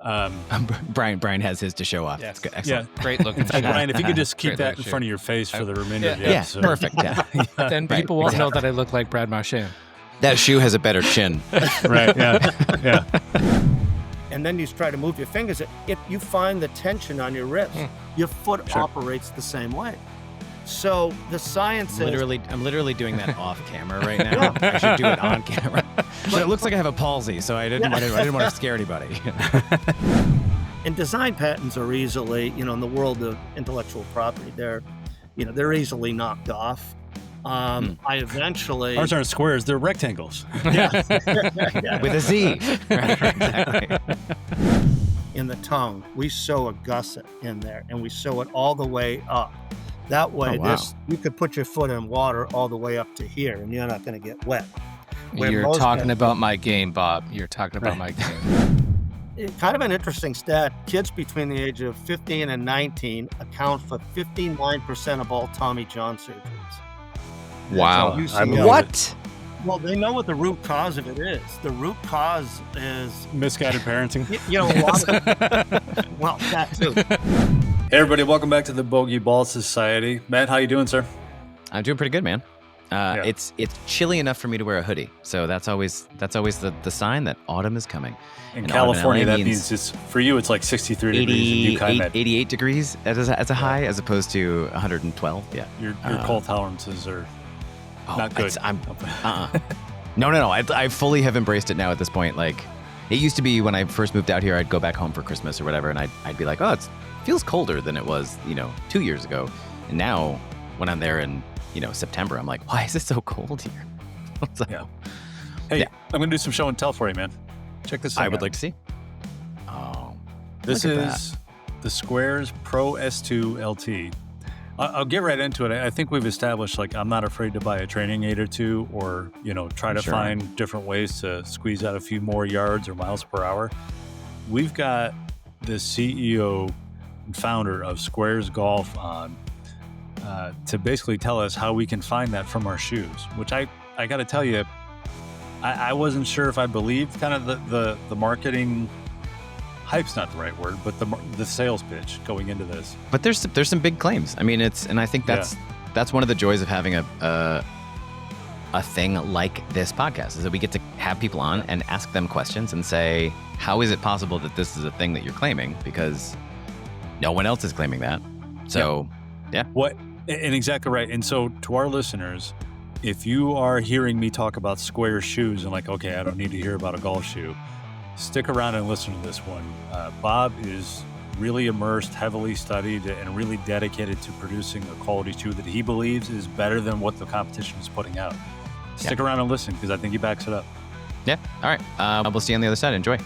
Bryan has his to show off. Yes. It's excellent. Yeah, great looking shoe. Brian, if you could just keep Great that in looking front of shoe. your face for the remainder of the Yeah, episode. perfect. Yeah. Then Right, people won't know that I look like Brad Marchand. That shoe has a better chin. Right, yeah. And then you try to move your fingers. If you find the tension on your wrist, your foot operates the same way. So the science is... I'm literally doing that off camera right now. I should do it on camera. But it looks like I have a palsy, so I didn't want to scare anybody. And design patents are easily, in the world of intellectual property, they're easily knocked off. I eventually... Ours aren't squares, they're rectangles. Yeah. With a Z. Right, exactly. In the tongue, we sew a gusset in there, and we sew it all the way up. That way, you could put your foot in water all the way up to here, and you're not going to get wet. You're talking about my game, Bob. You're talking about my game. Kind of an interesting stat. Kids between the age of 15 and 19 account for 59% of all Tommy John surgeries. Wow. What? Well, they know what the root cause of it is. The root cause is... Misguided parenting. A lot of... Well, that too. Hey everybody, welcome back to the Bogey Ball Society. Matt, how you doing, sir? I'm doing pretty good, man. It's chilly enough for me to wear a hoodie, so that's always the sign that autumn is coming. In California, that means it's for you. It's like 63 degrees. 88 degrees as a high, as opposed to 112. Yeah, your cold tolerances are not good. No. I fully have embraced it now. At this point, like it used to be when I first moved out here, I'd go back home for Christmas or whatever, and I'd be like, oh, it feels colder than it was, 2 years ago. And now, when I'm there in September, I'm like, why is it so cold here? Hey, I'm gonna do some show and tell for you, man. Check this out. I would like to see. Oh, this is the Sqairz Pro S2 LT. I'll get right into it. I think we've established, I'm not afraid to buy a training aid or two, or try to find different ways to squeeze out a few more yards or miles per hour. We've got the CEO and founder of Sqairz Golf on to basically tell us how we can find that from our shoes, which I got to tell you, I wasn't sure if I believed kind of the marketing hype's not the right word, but the sales pitch going into this. But there's some big claims. I mean, and I think that's one of the joys of having a thing like this podcast, is that we get to have people on and ask them questions and say, how is it possible that this is a thing that you're claiming? Because no one else is claiming that. So, yeah. What? And exactly right. And so to our listeners, if you are hearing me talk about Sqairz shoes and okay, I don't need to hear about a golf shoe, stick around and listen to this one. Bob is really immersed, heavily studied, and really dedicated to producing a quality shoe that he believes is better than what the competition is putting out. Stick around and listen, because I think he backs it up. Yeah. All right. We'll see you on the other side. Enjoy.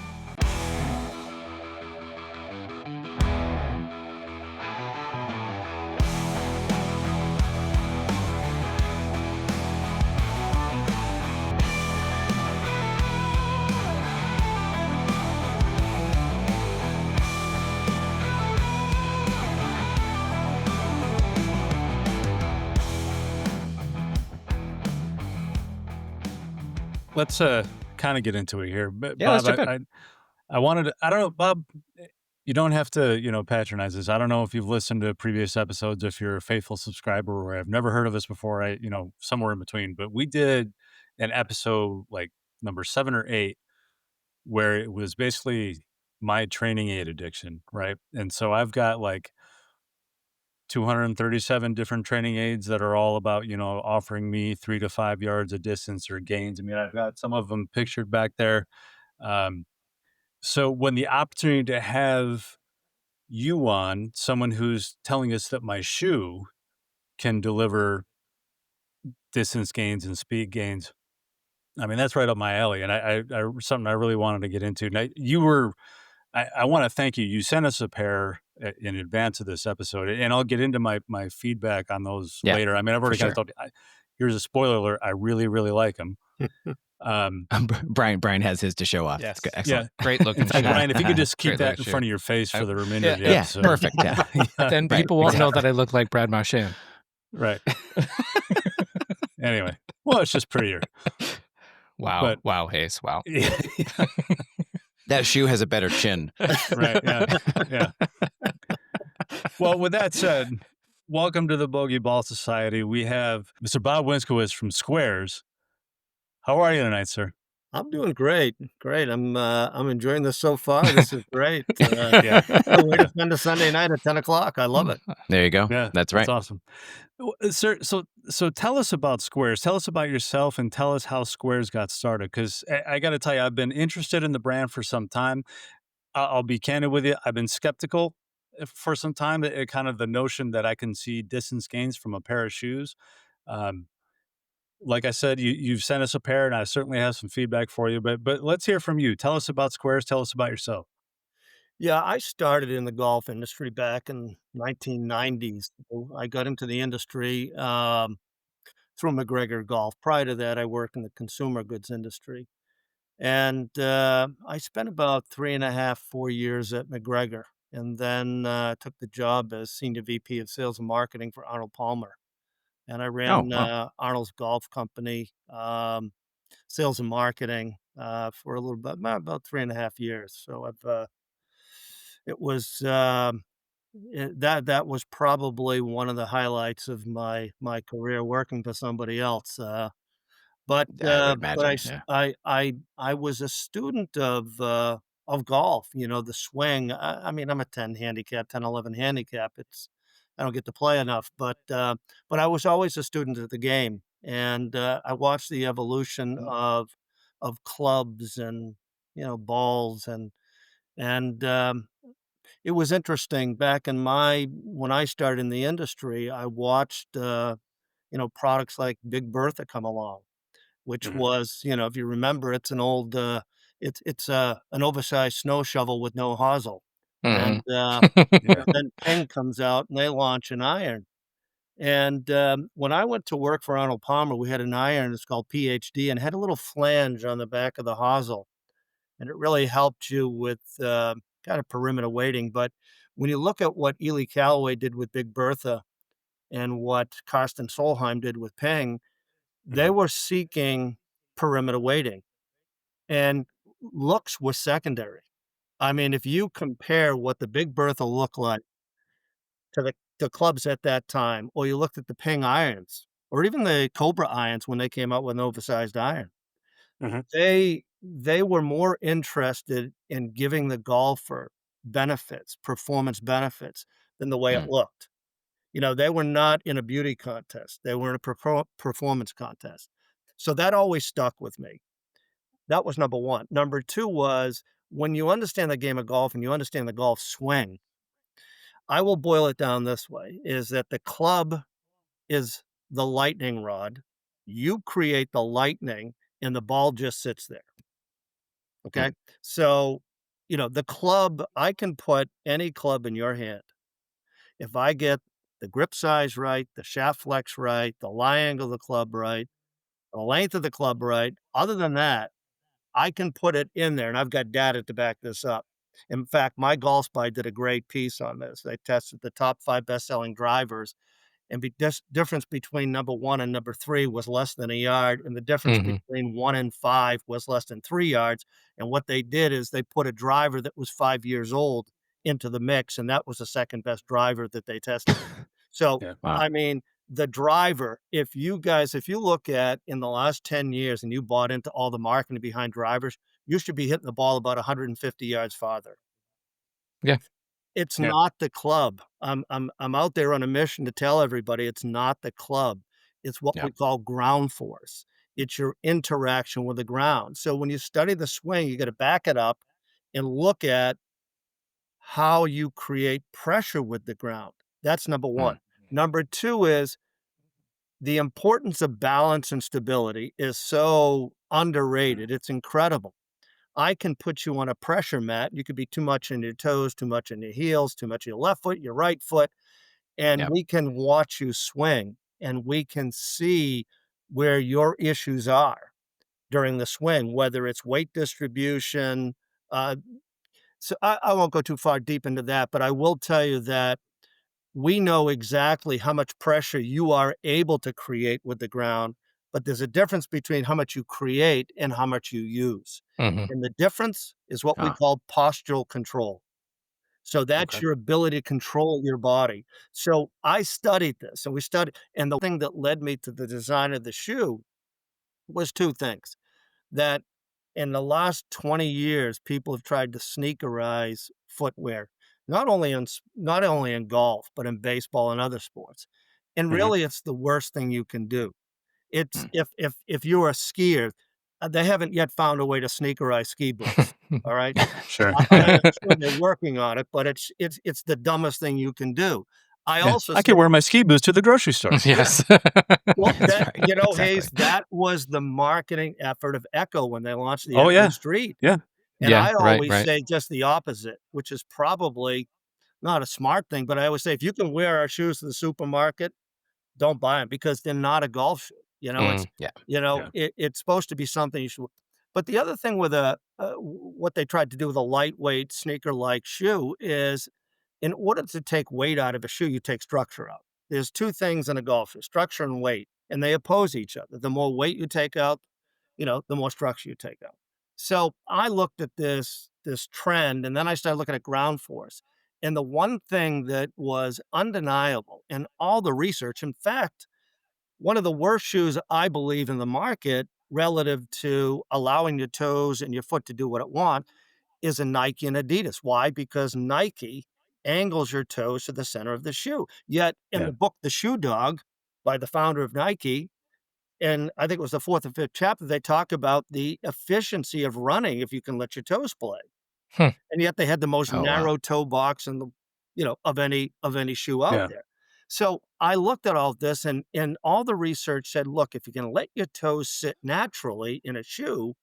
Let's kind of get into it here. But Yeah, let's Bob, jump in. I wanted to, I don't know, Bob, you don't have to, patronize this. I don't know if you've listened to previous episodes, if you're a faithful subscriber, or I've never heard of this before, somewhere in between. But we did an episode number 7 or 8, where it was basically my training aid addiction, right? And so I've got 237 different training aids that are all about, offering me 3 to 5 yards of distance or gains. I mean, I've got some of them pictured back there. So when the opportunity to have you on, someone who's telling us that my shoe can deliver distance gains and speed gains, I mean, that's right up my alley. And I something I really wanted to get into. Now, I want to thank you. You sent us a pair in advance of this episode, and I'll get into my feedback on those later. I mean, I've already kind of told you. Here's a spoiler alert. I really, really like them. Bryan has his to show off. Yes. It's excellent. Yeah. Great looking shoe. Brian, if you could just keep Great that in looking front of your face for the remainder of the Yeah, episode. perfect. Yeah. Then people won't know that I look like Brad Marchand. Right. Anyway, well, it's just prettier. Wow. But- wow, Hayes. Wow. That shoe has a better chin. Right. Yeah. Yeah. Well, with that said, welcome to the Bogey Ball Society. We have Mr. Bob Winskowicz from Sqairz. How are you tonight, sir? I'm doing great. Great. I'm enjoying this so far. This is great. Yeah. Can't wait to spend a Sunday night at 10 o'clock. I love it. There you go. Yeah. That's right. That's awesome. Sir, so tell us about Sqairz. Tell us about yourself and tell us how Sqairz got started. Because I got to tell you, I've been interested in the brand for some time. I'll be candid with you. I've been skeptical for some time. Kind of the notion that I can see distance gains from a pair of shoes. Um, like I said, you've sent us a pair, and I certainly have some feedback for you. But let's hear from you. Tell us about Sqairz. Tell us about yourself. Yeah, I started in the golf industry back in 1990s. I got into the industry through McGregor Golf. Prior to that, I worked in the consumer goods industry. And I spent about 3.5, 4 years at McGregor, and then took the job as Senior VP of Sales and Marketing for Arnold Palmer. And I Oh, ran wow. Arnold's golf company, sales and marketing for a little bit, about 3.5 years. So it was that was probably one of the highlights of my career working for somebody else. I would But imagine. Yeah. I was a student of golf, the swing. I mean, I'm a 10 handicap, 10, 11 handicap. I don't get to play enough, but I was always a student of the game, and I watched the evolution of clubs and balls and it was interesting back in my when I started in the industry. I watched products like Big Bertha come along, which Mhm. was, if you remember, it's an old, it's an oversized snow shovel with no hosel. Hmm. And, Yeah. then Ping comes out and they launch an iron. And, when I went to work for Arnold Palmer, we had an iron, it's called PhD, and it had a little flange on the back of the hosel, and it really helped you with, kind of perimeter weighting. But when you look at what Ely Callaway did with Big Bertha and what Karsten Solheim did with Ping, they Mhm. were seeking perimeter weighting, and looks were secondary. I mean, if you compare what the Big Bertha looked like to the clubs at that time, or you looked at the Ping irons, or even the Cobra irons when they came out with an oversized iron, Mhm. they were more interested in giving the golfer benefits, performance benefits, than the way it Mm. looked. They were not in a beauty contest. They were in a performance contest. So that always stuck with me. That was number 1. Number 2 was when you understand the game of golf and you understand the golf swing, I will boil it down this way, is that the club is the lightning rod. You create the lightning and the ball just sits there. Okay? Mm. So, the club, I can put any club in your hand. If I get the grip size right, the shaft flex right, the lie angle of the club right, the length of the club right, other than that, I can put it in there, and I've got data to back this up. In fact, my Golf Spy did a great piece on this. They tested the top 5 best-selling drivers, and difference between number 1 and number 3 was less than a yard, and the difference Hmm. between 1 and 5 was less than 3 yards. And what they did is they put a driver that was 5 years old into the mix, and that was the second best driver that they tested. So, Yeah. Wow. I mean, the driver, if you look at in the last 10 years and you bought into all the marketing behind drivers, you should be hitting the ball about 150 yards farther. Yeah. It's Yeah. not the club. I'm out there on a mission to tell everybody it's not the club. It's what Yeah. we call ground force. It's your interaction with the ground. So when you study the swing, you got to back it up and look at how you create pressure with the ground. That's number Mm. 1. Number 2 is the importance of balance and stability is so underrated. It's incredible. I can put you on a pressure mat. You could be too much in your toes, too much in your heels, too much in your left foot, your right foot, and Yeah. we can watch you swing and we can see where your issues are during the swing, whether it's weight distribution. Uh, so I won't go too far deep into that, but I will tell you that we know exactly how much pressure you are able to create with the ground. but there's a difference between how much you create and how much you use. Hmm. And the difference is what we Ah, call postural control. So that's Okay. your ability to control your body. So I studied this, and we studied, and the thing that led me to the design of the shoe was two things. That in the last 20 years, people have tried to sneakerize footwear, not only in golf, but in baseball and other sports. And Hmm. really, it's the worst thing you can do. It's mm. if you're a skier, they haven't yet found a way to sneakerize ski boots, all right? Sure. I'm sure they're working on it, but it's the dumbest thing you can do. I Yeah. also I could say, wear my ski boots to the grocery store. yeah, Yes. well, That's that right. Hayes, Exactly. that was the marketing effort of Echo when they launched the Oh Echo yeah, Street. yeah, And Yeah. I Right. always Right. say just the opposite, which is probably not a smart thing, but I always say, if you can wear our shoes to the supermarket, don't buy them because they're not a golf shoe. Mm. Yeah. yeah, It's supposed to be something you should. But the other thing with what they tried to do with a lightweight sneaker-like shoe is, in order to take weight out of a shoe, you take structure out. There's two things in a golf shoe: structure and weight, and they oppose each other. The more weight you take out, the more structure you take out. So I looked at this trend, and then I started looking at ground force. And the one thing that was undeniable in all the research, in fact, one of the worst shoes I believe in the market relative to allowing your toes and your foot to do what it want is a Nike and Adidas. Why? Because Nike angles your toes to the center of the shoe. Yet in yeah, the book The Shoe Dog by the founder of Nike, and I think it was the fourth or fifth chapter, they talk about the efficiency of running if you can let your toes play. Hmm. And yet they had the most Oh wow. narrow toe box of any shoe out yeah, there. So I looked at all this, and all the research said, look, if you can let your toes sit naturally in a shoe,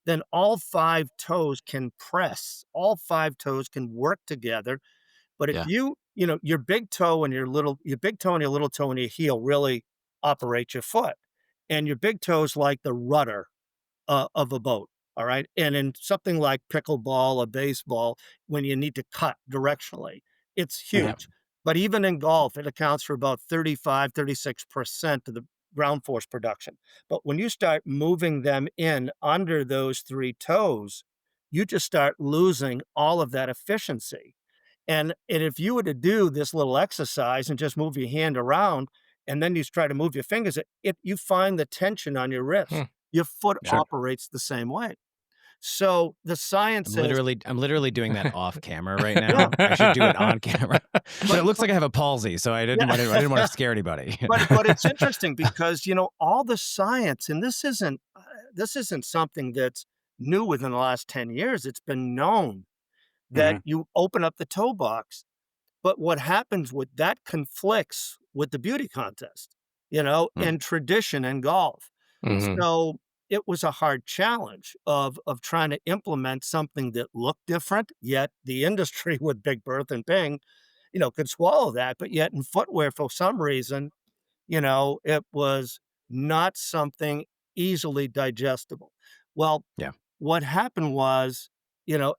then all five toes can press. All five toes can work together. But if Yeah. your big toe and your big toe and your little toe and your heel really operate your foot. And your big toes like the rudder of a boat. All right. And in something like pickleball or baseball, when you need to cut directionally, it's mhm, Yep. huge. But even in golf, it accounts for about 36% of the ground force production. But when you start moving them in under those three toes, you just start losing all of that efficiency. And if you were to do this little exercise and just move your hand around, and then you try to move your fingers, you find the tension on your wrist. Hmm. Your foot sure. Yeah. operates the same way. So the science says, I'm literally doing that off camera right yeah, now. I should do it on camera. But but it looks but like I have a palsy, so yeah, I didn't want to scare anybody. but it's interesting because all the science, and this isn't something that's new within the last 10 years. It's been known that Hmm. you open up the toe box. But what happens with that conflicts with the beauty contest, Mm, and tradition in golf. Hmm. So it was a hard challenge of trying to implement something that looked different, yet the industry with Big Bertha and Bing, could swallow that. But yet in footwear, for some reason, it was not something easily digestible. Well, yeah. what happened was,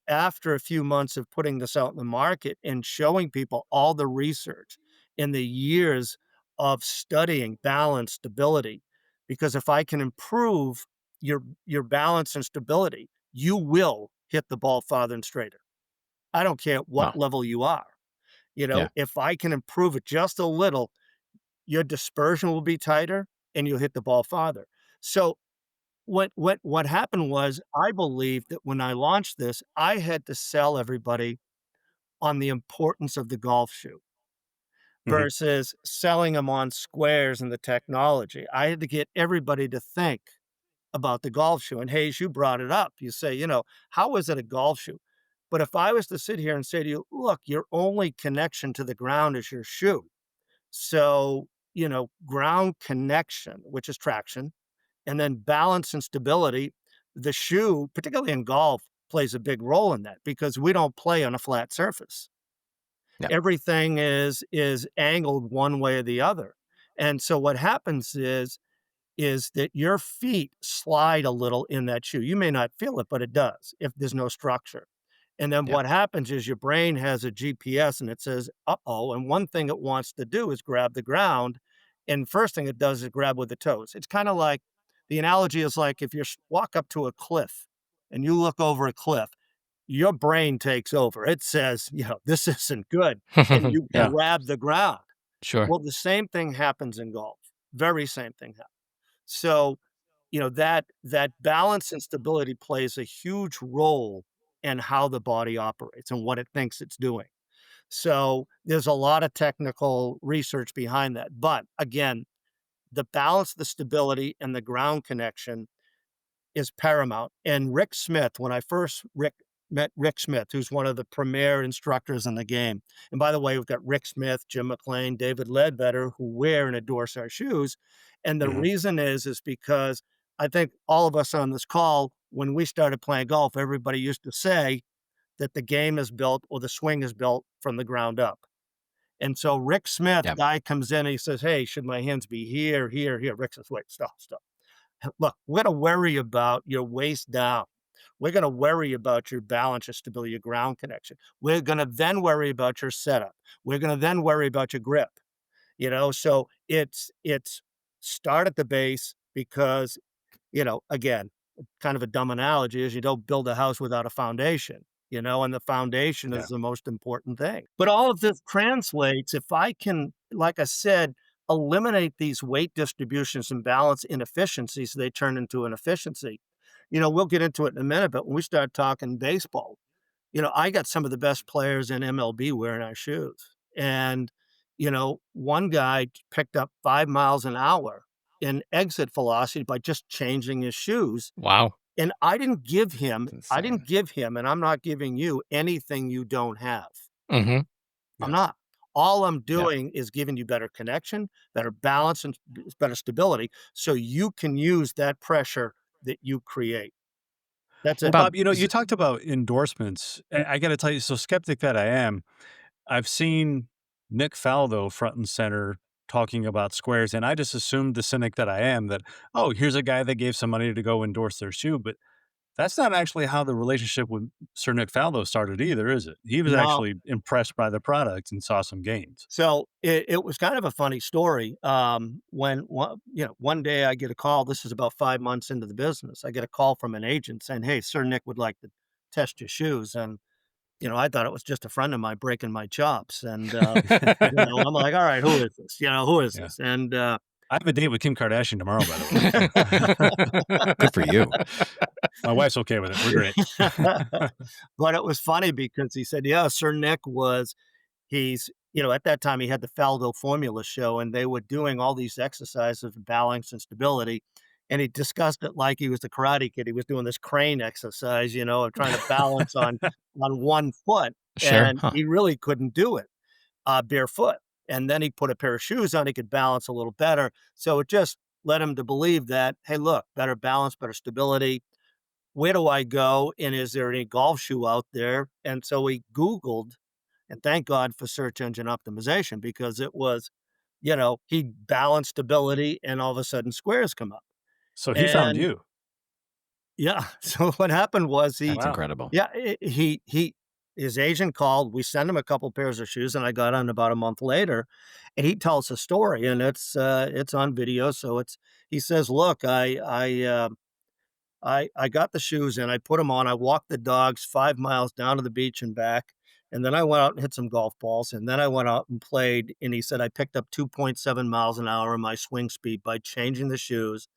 after a few months of putting this out in the market and showing people all the research and the years of studying balance, stability, because if I can improve your balance and stability, you will hit the ball farther and straighter. I don't care what Wow. level you are. Yeah. If I can improve it just a little, your dispersion will be tighter and you'll hit the ball farther. So what happened was, I believe that when I launched this, I had to sell everybody on the importance of the golf shoe Hmm. versus selling them on Sqairz and the technology. I had to get everybody to think about the golf shoe. And Hayes, you brought it up. You say, how is it a golf shoe? But if I was to sit here and say to you, look, your only connection to the ground is your shoe. So, ground connection, which is traction, and then balance and stability. The shoe, particularly in golf, plays a big role in that because we don't play on a flat surface. Yeah. Everything is angled one way or the other. And so what happens is that your feet slide a little in that shoe. You may not feel it, but it does if there's no structure. And then Yeah. what happens is your brain has a GPS and it says, uh-oh. And one thing it wants to do is grab the ground. And first thing it does is grab with the toes. It's kind of like the analogy is like if you walk up to a cliff and you look over a cliff, your brain takes over. It says, this isn't good, and you Yeah, grab the ground. sure. Well, the same thing happens in golf. Very same thing happens. So, that balance and stability plays a huge role in how the body operates and what it thinks it's doing. So, there's a lot of technical research behind that. But again, the balance, the stability, and the ground connection is paramount. And Rick Smith, when I first met Rick Smith, who's one of the premier instructors in the game. And by the way, we've got Rick Smith, Jim McLean, David Ledbetter, who wear and endorse our shoes. And the Mhm. reason is because I think all of us on this call, when we started playing golf, everybody used to say that the game is built or the swing is built from the ground up. And so Rick Smith, Yeah. guy comes in and he says, "Hey, should my hands be here, here, here?" Rick says, "Wait, stop, stop. Look, we're going to worry about your waist down. We're going to worry about your balance, your stability, your ground connection. We're going to then worry about your setup. We're going to then worry about your grip. So it's start at the base because, again, kind of a dumb analogy is you don't build a house without a foundation, and the foundation Yeah. is the most important thing. But all of this translates if I can, like I said, eliminate these weight distributions and balance inefficiencies, they turn into an efficiency. We'll get into it in a minute, but when we start talking baseball, I got some of the best players in MLB wearing our shoes. And, one guy picked up 5 miles an hour in exit velocity by just changing his shoes. Wow. And It's I insane. didn't give him, and I'm not giving you anything you don't have. Hmm. I'm Yeah. not. All I'm Yeah. doing is giving you better connection, better balance, and better stability so you can use that pressure that you create. That's Well, it. Bob, Bob, you talked about endorsements. I got to tell you, so skeptic that I am, I've seen Nick Faldo front and center talking about Sqairz, and I just assumed the cynic that I am that, oh, here's a guy that gave some money to go endorse their shoe. But that's not actually how the relationship with Sir Nick Faldo started either, is it? He was No. actually impressed by the product and saw some gains. So it was kind of a funny story. When one day I get a call. This is about 5 months into the business. I get a call from an agent saying, "Hey, Sir Nick would like to test your shoes." And I thought it was just a friend of mine breaking my chops. And I'm like, "All right, who is this? Who is Yeah. this?" And I have a date with Kim Kardashian tomorrow, by the way. good for you. My wife's okay with it. We're great. but it was funny because he said, "Yeah, Sir Nick was." At that time he had the Faldo Formula show, and they were doing all these exercises of balance and stability. And he discussed it like he was the Karate Kid. He was doing this crane exercise, of trying to balance on one foot, Sure. and Huh. he really couldn't do it barefoot. And then he put a pair of shoes on, he could balance a little better. So it just led him to believe that, hey, look, better balance, better stability. Where do I go? And is there any golf shoe out there? And so he Googled, and thank God for search engine optimization because it was, he balanced stability and all of a sudden Sqairz come up. So he found And you. yeah, so what happened was That's Wow. incredible. yeah, his agent called, we sent him a couple pairs of shoes and I got on about a month later and he tells a story and it's on video. So he says, look, I got the shoes and I put them on. I walked the dogs 5 miles down to the beach and back. And then I went out and hit some golf balls. And then I went out and played. And he said, I picked up 2.7 miles an hour in my swing speed by changing the shoes.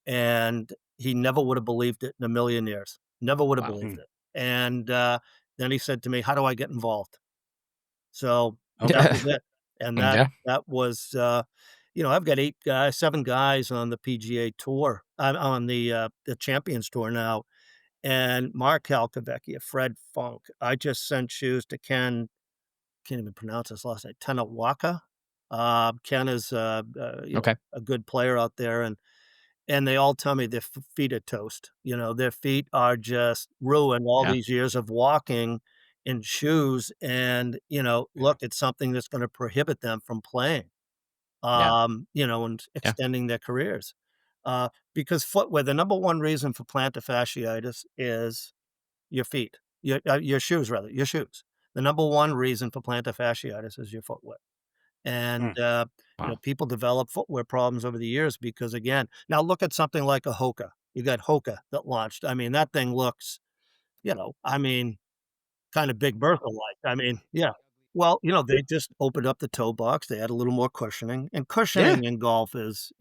And he never would have believed it in a million years. Never would have Wow. believed Hmm. it. And then he said to me, how do I get involved? So that Okay. was it. And that Yeah. that was, I've got 7 guys on the PGA Tour. I'm on the Champions Tour now, and Mark Calcavecchia, Fred Funk. I just sent shoes to Ken, can't even pronounce his last name, Tanawaka. Ken is, Okay. a good player out there, and they all tell me their feet are toast. Their feet are just ruined all Yeah. these years of walking in shoes, and, Yeah. look, it's something that's gonna prohibit them from playing, Yeah. and Yeah. extending their careers. Because footwear, the number one reason for plantar fasciitis is your feet, your shoes rather, your shoes. The number one reason for plantar fasciitis is your footwear. Hmm. And, You know, Wow. people develop footwear problems over the years because, again, now look at something like a Hoka. You got Hoka that launched. I mean, that thing looks, I mean, kind of Big Bertha-like. I mean, yeah. Well, they just opened up the toe box. They had a little more cushioning, and Yeah. cushioning in golf is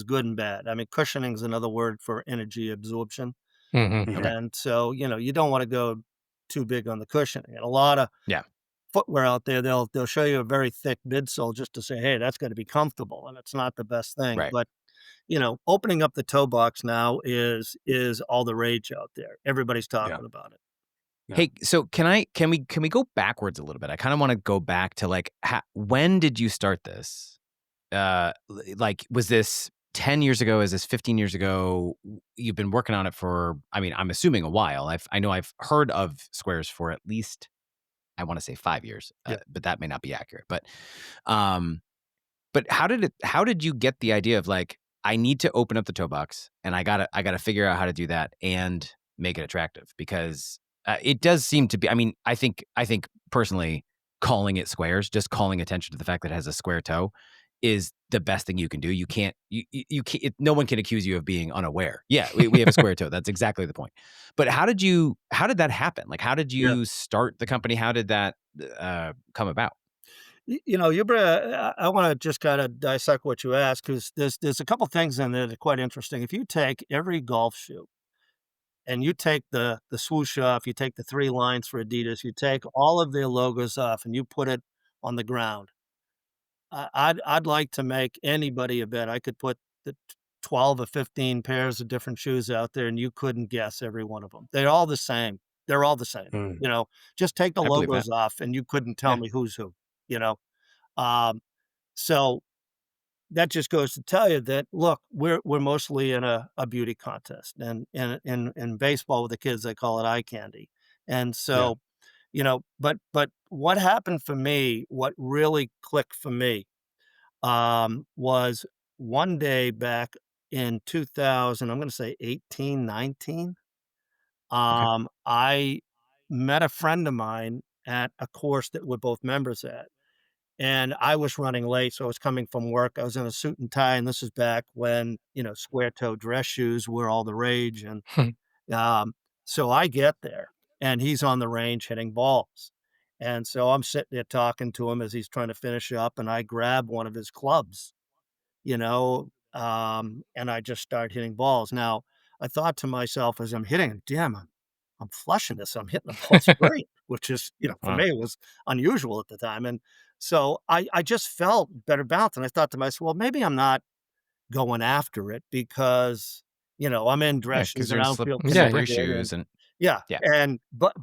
good and bad. I mean, cushioning is another word for energy absorption, Mhm. Okay. and so, you don't wanna go too big on the cushioning, and a lotta Yeah. footwear out there, they'll show you a very thick midsole just to say, "Hey, that's gotta be comfortable," and it's not the best thing, Right. but, opening up the toe box now is all the rage out there. Everybody's Yeah. talking about it. Yeah. Hey, so can we go backwards a little bit? I kind of want to go back to like when did you start this? Like was this 10 years ago? Is this 15 years ago? You've been working on it for, I mean, I'm assuming a while. I know I've heard of Sqairz for at least, I want to say 5 years, Yeah. but that may not be accurate. Um, but how did you get the idea of like, I need to open up the toe box and I gotta figure out how to do that and make it attractive? Because it does seem to be, I mean, I think personally calling it Sqairz, just calling attention to the fact that it has a square toe is the best thing you can do. You can't, no one can accuse you of being unaware. Yeah, we have a square toe. That's exactly the point. But how did that happen? Like, how did Yeah. you start the company? How did that come about? I wanna just kinda dissect what you asked because there's a couple things in there that are quite interesting. If you take every golf shoe and you take the swoosh off, you take the 3 lines for Adidas, you take all of their logos off, and you put it on the ground, I'd like to make anybody a bet. I could put the 12 or 15 pairs of different shoes out there, and you couldn't guess every one of them. They're all the same. They're all the same, Mm. Just take the I believe that. logos off, and you couldn't tell Yeah. me who's who, you know? Um, so that just goes to tell you that, look, we're mostly in a beauty contest, and in baseball with the kids, they call it eye candy. And Yeah. so, but what happened for me, what really clicked for me, was one day back in 2000, I'm gonna say 18, 19, Okay. I met a friend of mine at a course that we're both members at. And I was running late, so I was coming from work. I was in a suit and tie, and this is back when, square toe dress shoes were all the rage. And um, so I get there, and he's on the range hitting balls. And so I'm sitting there talking to him as he's trying to finish up, and I grab one of his clubs, and I just start hitting balls. Now, I thought to myself as I'm hitting it, damn, I'm flushing this. I'm hitting the ball straight, which is, for Wow. me, it was unusual at the time. And so I just felt better bounce. And I thought to myself, well, maybe I'm not going after it because, I'm in Yeah, dress because shoes and you're I don't feel Yeah, slipper you're connected. And shoes and yeah, yeah. but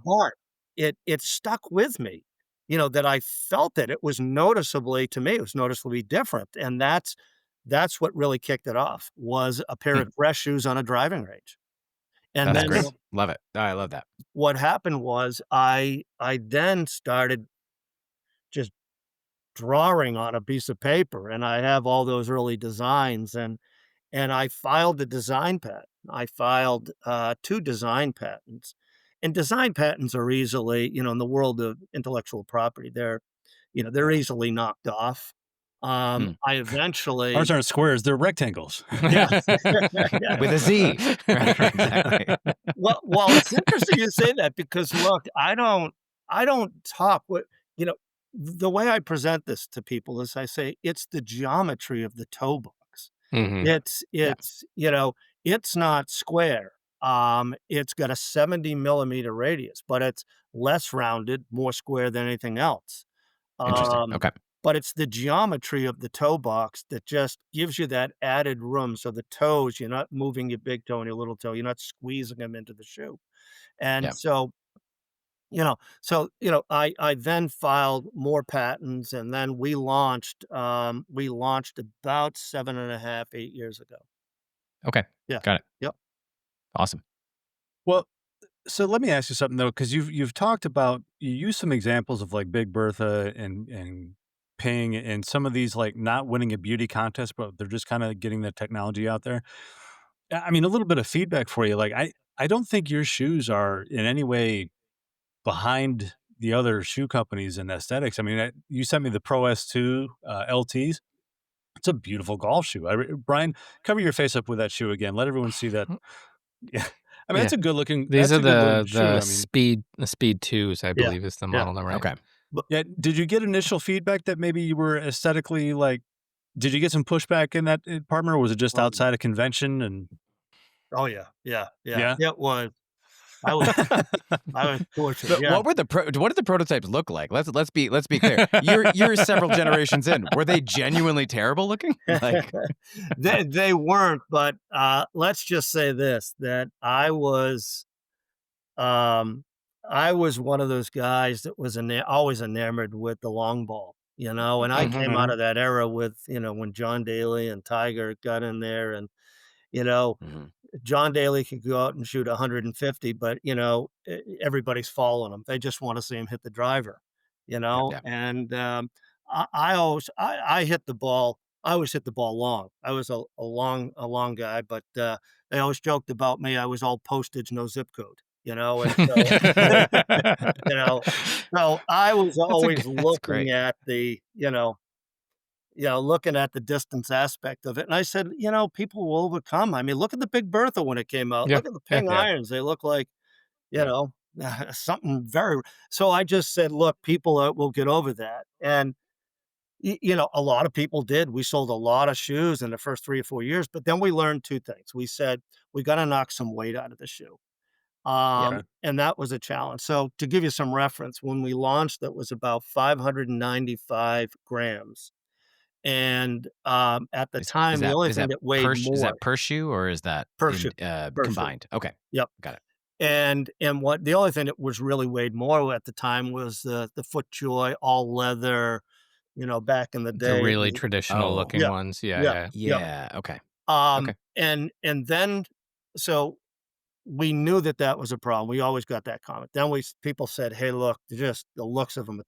it stuck with me, that I felt it. It was noticeably to me, it was noticeably different, and that's what really kicked it off, was a pair Hmm, of dress shoes on a driving range. And that's then great. Love it. I love that. what happened was I then started just drawing on a piece of paper, and I have all those early designs, and I filed the design patent. I filed, 2 design patents, and design patents are easily, in the world of intellectual property, they're Yeah. easily knocked off. Hmm. I eventually Ours aren't squares, they're rectangles. yeah. Yeah. With a Z. Right, right, exactly. Well, it's interesting you say that because look, I don't talk what the way I present this to people is I say it's the geometry of the toe box. hmm It's Yeah. it's, you know, it's not square. It's got a 70 millimeter radius, but it's less rounded, more square than anything else. Interesting. Um, Okay. but it's the geometry of the toe box that just gives you that added room. So the toes, you're not moving your big toe and your little toe. You're not squeezing them into the shoe. And Yeah. so I then filed more patents, and then we launched about 7.5, 8 years ago. Okay. Yeah. Got it. Yep. Awesome. Well, so let me ask you something though, because you've talked about, you use some examples of like Big Bertha and Ping and some of these like not winning a beauty contest, but they're just kind of getting the technology out there. I mean, a little bit of feedback for you. Like I don't think your shoes are in any way behind the other shoe companies in aesthetics. I mean, you sent me the Pro S2 LTs. It's a beautiful golf shoe. Brian, cover your face up with that shoe again. Let everyone see that. Yeah. I mean, Yeah. that's a good looking. These That's are a good looking the shoe. I mean, Speed 2s, I Yeah, believe is the yeah. model number. Right? Okay. But yeah. Did you get initial feedback that maybe you were aesthetically like? Did you get some pushback in that department, or was it just um, outside of convention? And oh yeah, yeah, yeah. yeah. It was. I was I was tortured. But Yeah. what did the prototypes look like? Let's be clear. You're several generations in. Were they genuinely terrible looking? Like, They weren't, but let's just say this: that um, I was one of those guys that was always enamored with the long ball, and I came out Mhm. of that era with, when John Daly and Tiger got in there, and you know, mhm. John Daly could go out and shoot 150, but everybody's following him. They just want to see him hit the driver, Yep, yeah. and I hit the ball. I always hit the ball long. I was a long guy, but they always joked about me. I was all postage, no zip code, and so you know, so I was always That's looking great. at looking at the distance aspect of it. And I said, people will overcome. I mean, look at the Big Bertha when it came out. Yeah. Look at the Yeah. Ping Yeah. irons. They look like, you Yeah. know, something very. So I just said, look, people will get over that. And, a lot of people did. We sold a lot of shoes in the first 3 or 4 years, but then we learned two things. We said, we got to knock some weight out of the shoe. Yeah. And that was a challenge. So to give you some reference, when we launched, that was about 595 grams. And, at the Is time, the only is thing that that weighed is more that per shoe or is that per in shoe, per shoe. combined? Okay. Yep. Got it. And what the only thing that was really weighed more at the time was the FootJoy all leather, back in the The day. It really was traditional Oh. looking yeah, ones. Yeah. yeah, Yeah. yep. Yeah. Okay. Okay. And then so we knew that was a problem. We always got that comment. Then people said, "Hey, look, just the looks of them,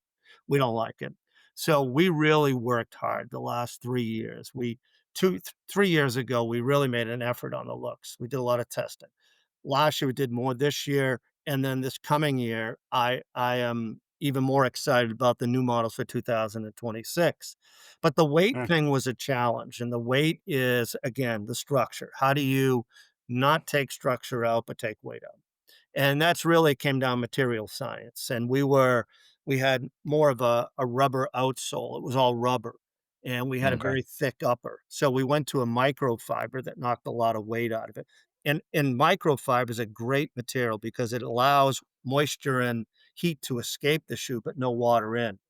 we don't like it." So we really worked hard the last 3 years. 3 years ago, we really made an effort on the looks. We did a lot of testing. Last year, we did more. This year, and then this coming year, I am even more excited about the new models for 2026. But the weight Mm. thing was a challenge, and the weight is, again, the structure. How do you not take structure out, but take weight out? And that's really came down material science. And we had more of a rubber outsole. It was all rubber. And we had a Mm. Okay. very thick upper. So we went to a microfiber that knocked a lot of weight out of it. And microfiber is a great material because it allows moisture and heat to escape the shoe, but no water in.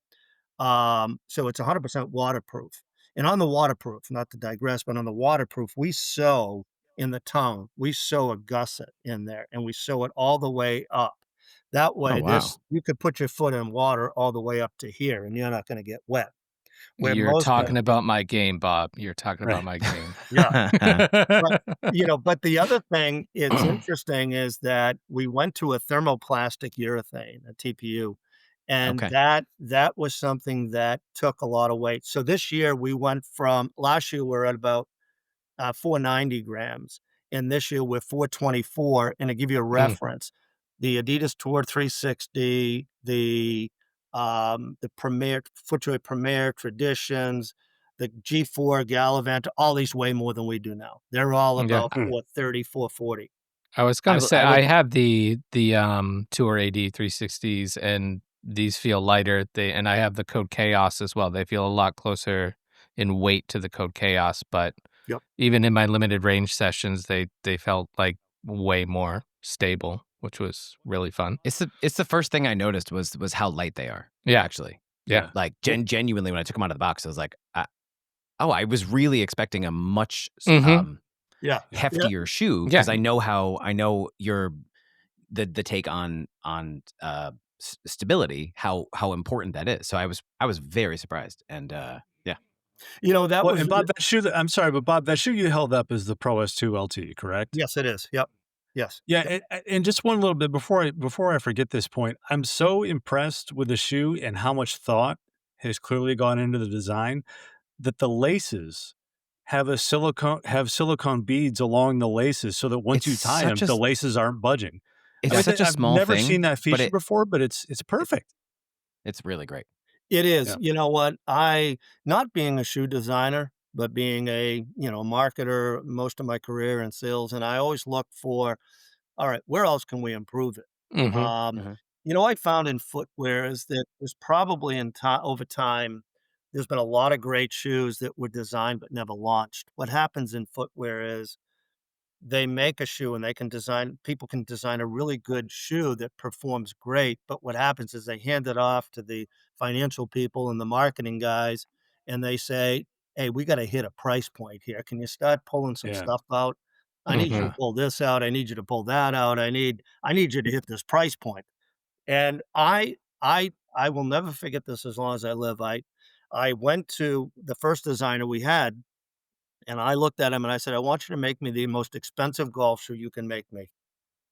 So it's 100% waterproof. And on the waterproof, not to digress, but on the waterproof, we sew in the tongue, we sew a gusset in there and we sew it all the way up. That Oh, way, wow. you could put your foot in water all the way up to here and you're not going to get wet. Where You're most, talking about my game, Bob. You're talking about Right. my game. yeah. But, but the other thing it's interesting is that we went to a thermoplastic urethane, a TPU, and Okay. that was something that took a lot of weight. So this year we went from last year we're at about 490 grams, and this year we're 424. And to give you a Mm. reference, the Adidas Tour 360, the Premier FootJoy Premier Traditions, the G4 Gallivant, all these weigh more than we do now. They're all Yeah. about Mm. 430, 440. I was gonna say I I would- have the Tour AD 360s and these feel lighter. And I have the Code Chaos as well. They feel a lot closer in weight to the Code Chaos, but Yep. even in my limited range sessions, they felt like way more stable, which was really fun. It's the first thing I noticed was how light they are. Yeah. Actually. Yeah. Like genuinely, when I took them out of the box, I was like, I was really expecting a much Mhm. Yeah. heftier shoe Yeah. because I know your the take on stability, how important that is. So I was very surprised, and yeah. That Well, was and Bob, that shoe that I'm sorry, but Bob, that shoe you held up is the Pro S2 LT, correct? yes, it is. Yep. Yes. Yeah, and just one little bit before I forget this point, I'm so impressed with the shoe and how much thought has clearly gone into the design that the laces have silicone beads along the laces so that once It's you tie them, such a the laces aren't budging. It's I mean, such a I've small never thing, seen that but feature before, but it's perfect. it's really great. It is. Yeah. You know what? Not being a shoe designer, but being a, marketer most of my career in sales, and I always look for, all right, where else can we improve it? Mhm. Um, Mhm. I found in footwear is that there's probably over time, there's been a lot of great shoes that were designed but never launched. What happens in footwear is they make a shoe and people can design a really good shoe that performs great, but what happens is they hand it off to the financial people and the marketing guys, and they say, "Hey, we gotta hit a price point here. Can you start pulling some Yeah. stuff out? I need you to Mhm. pull this out. I need you to pull that out. I need you to hit this price point." And I will never forget this as long as I live. I went to the first designer we had, and I looked at him and I said, "I want you to make me the most expensive golf shoe you can make me."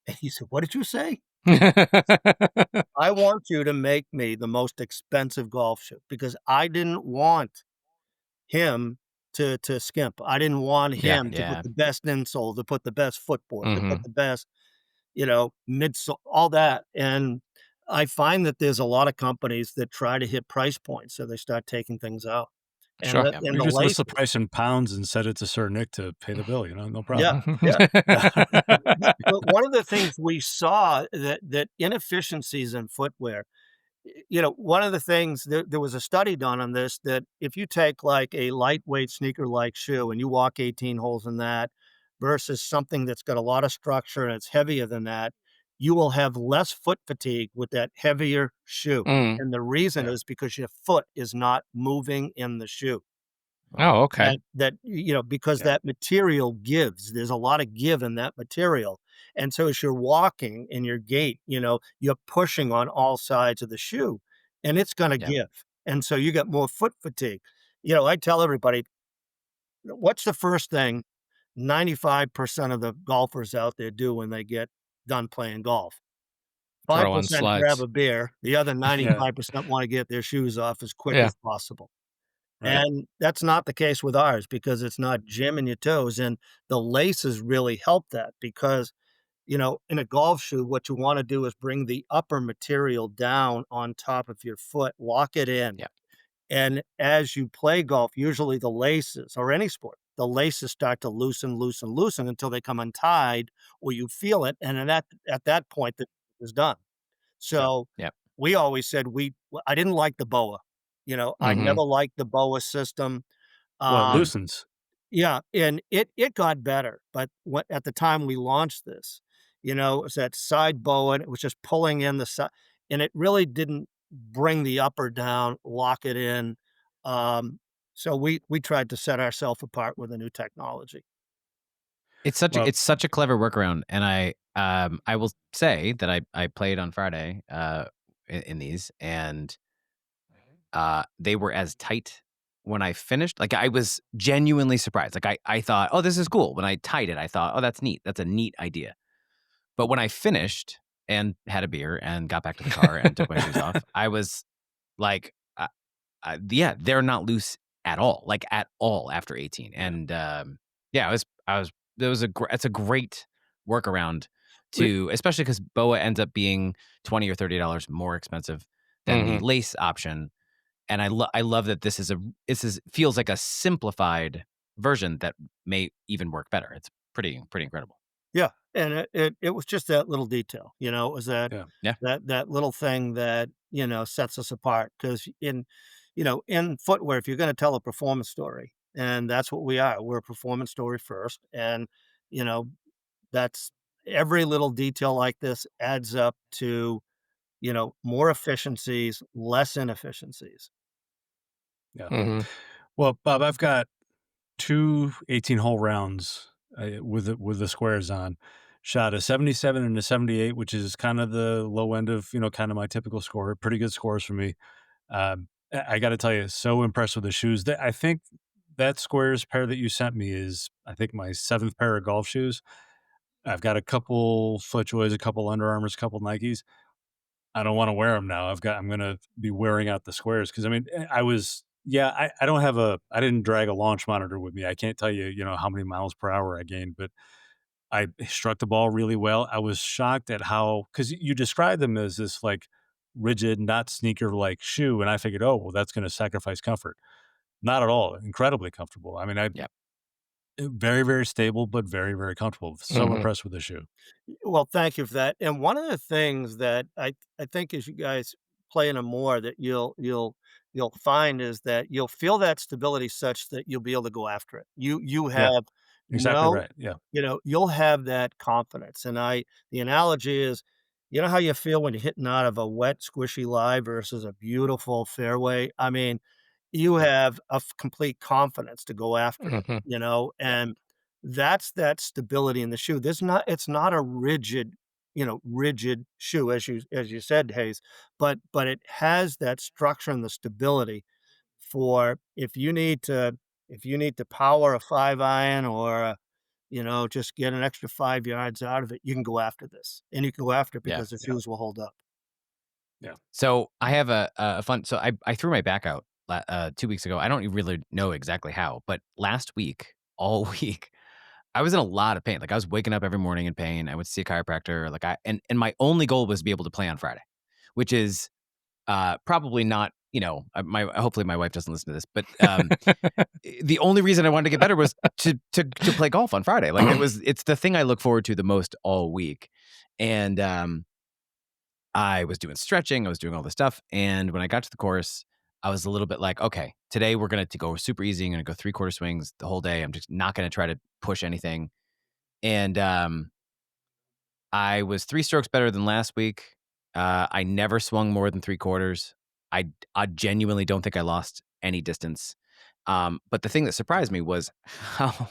And he said, "What did you say?" "I want you to make me the most expensive golf shoe," because I didn't want him to skimp. I didn't want Yeah, him to put yeah. the best insole, to put the best footboard, to put Mhm. the best, midsole, all that. And I find that there's a lot of companies that try to hit price points, so they start taking things out. And Sure. the Yep. and You the just list the laces. price in pounds and set it to Sir Nick to pay the bill, no Yeah, problem. yeah. But one of the things we saw that inefficiencies in footwear, one of the things there was a study done on this, that if you take like a lightweight sneaker-like shoe and you walk 18 holes in that versus something that's got a lot of structure and it's heavier than that, you will have less foot fatigue with that heavier shoe. Mm. And the reason Yeah. is because your foot is not moving in the shoe. Wow. Oh, okay. Because Yeah. that material gives. There's a lot of give in that material, and so as you're walking in your gait, you're pushing on all sides of the shoe, and it's gonna Yep. give, and so you get more foot fatigue. I tell everybody, what's the first thing 95% of the golfers out there do when they get done playing golf? Throw on 5% grab slides. a beer, the other Yeah. 95% wanna get their shoes off as quick Yeah. as possible. Right. And that's not the case with ours because it's not jamming your toes, and the laces really help that because, in a golf shoe, what you wanna do is bring the upper material down on top of your foot, lock it in, Yep. and as you play golf, usually the laces or any sport, the laces start to loosen, loosen, loosen until they come untied or you feel it, and then at that point, the is done. Yeah. So, Yep. we always said I didn't like the BOA. I Mhm. never liked the BOA system. Well, it Um, loosens. yeah, and it got better, but what at the time we launched this, it was that side BOA, and it was just pulling in the side, and it really didn't bring the upper down, lock it in. Um, so we tried to set ourselves apart with a new technology. Well, It's such a clever workaround, and I will say that I played on Friday in these, and they were as tight when I finished. Like I was genuinely surprised. Like I thought, oh, this is cool. When I tied it, I thought, oh, that's neat. That's a neat idea. But when I finished and had a beer and got back to the car and took my shoes off, I was like, yeah, they're not loose at all, like at all after 18. yeah. And yeah, there was it's a great workaround We to, especially because BOA ends up being $20 or $30 more expensive than the Mhm. lace option. And I love that this is feels like a simplified version that may even work better. It's pretty incredible. Yeah, and it was just that little detail, it was that Yeah. Yeah. that little thing that, sets us apart. Because in footwear, if you're gonna tell a performance story, and that's what we are, we're a performance story first, and, you know, that's every little detail like this adds up to, more efficiencies, less inefficiencies. Yeah. Mhm. Well, Bob, I've got 2 18-hole rounds, with the squares on. Shot a 77 and a 78, which is kind of the low end of, kind of my typical score. Pretty good scores for me. I gotta tell you, so impressed with the shoes. That I think that Sqairz pair that you sent me is, I think, my 7th pair of golf shoes. I've got a couple FootJoys, a couple Under Armours, a couple Nikes. I don't wanna wear them now. I'm gonna be wearing out the Sqairz because, I mean, I was yeah, I don't have I didn't drag a launch monitor with me. I can't tell you, how many miles per hour I gained, but I struck the ball really well. I was shocked at how, because you described them as this, like, rigid, not sneaker-like shoe, and I figured, "Oh, well, that's gonna sacrifice comfort." Not at all. Incredibly comfortable. I mean, Yeah. very, very stable, but very, very comfortable. So Mhm. impressed with the shoe. Well, thank you for that. And one of the things that I think as you guys play in 'em more that you'll find is that you'll feel that stability such that you'll be able to go after it. You Yeah, have exactly no right. Yeah. you'll have that confidence. And the analogy is, you know how you feel when you're hitting out of a wet, squishy lie versus a beautiful fairway? I mean, you Yeah. have a complete confidence to go after it, Mhm. Yeah. and that's that stability in the shoe. It's not a rigid, rigid shoe as you said, Hayes, but it has that structure and the stability for if you need to power a 5 iron or just get an extra 5 yards out of it, you can go after this. And you can go after it Yeah. because the Yeah. shoes will hold up. Yeah. So I have a fun. So I threw my back out 2 weeks ago. I don't really know exactly how, but last week, all week, I was in a lot of pain. Like I was waking up every morning in pain. I would see a chiropractor. Like and my only goal was to be able to play on Friday, which is probably not. My hopefully my wife doesn't listen to this, but the only reason I wanted to get better was to play golf on Friday. Like it's the thing I look forward to the most all week, and I was doing stretching, I was doing all this stuff, and when I got to the course, I was a little bit like, "Okay, today we're gonna to go super easy. I'm gonna go three-quarter swings the whole day. I'm just not gonna try to push anything." And, I was 3 strokes better than last week. I never swung more than 3/4. I genuinely don't think I lost any distance. But the thing that surprised me was how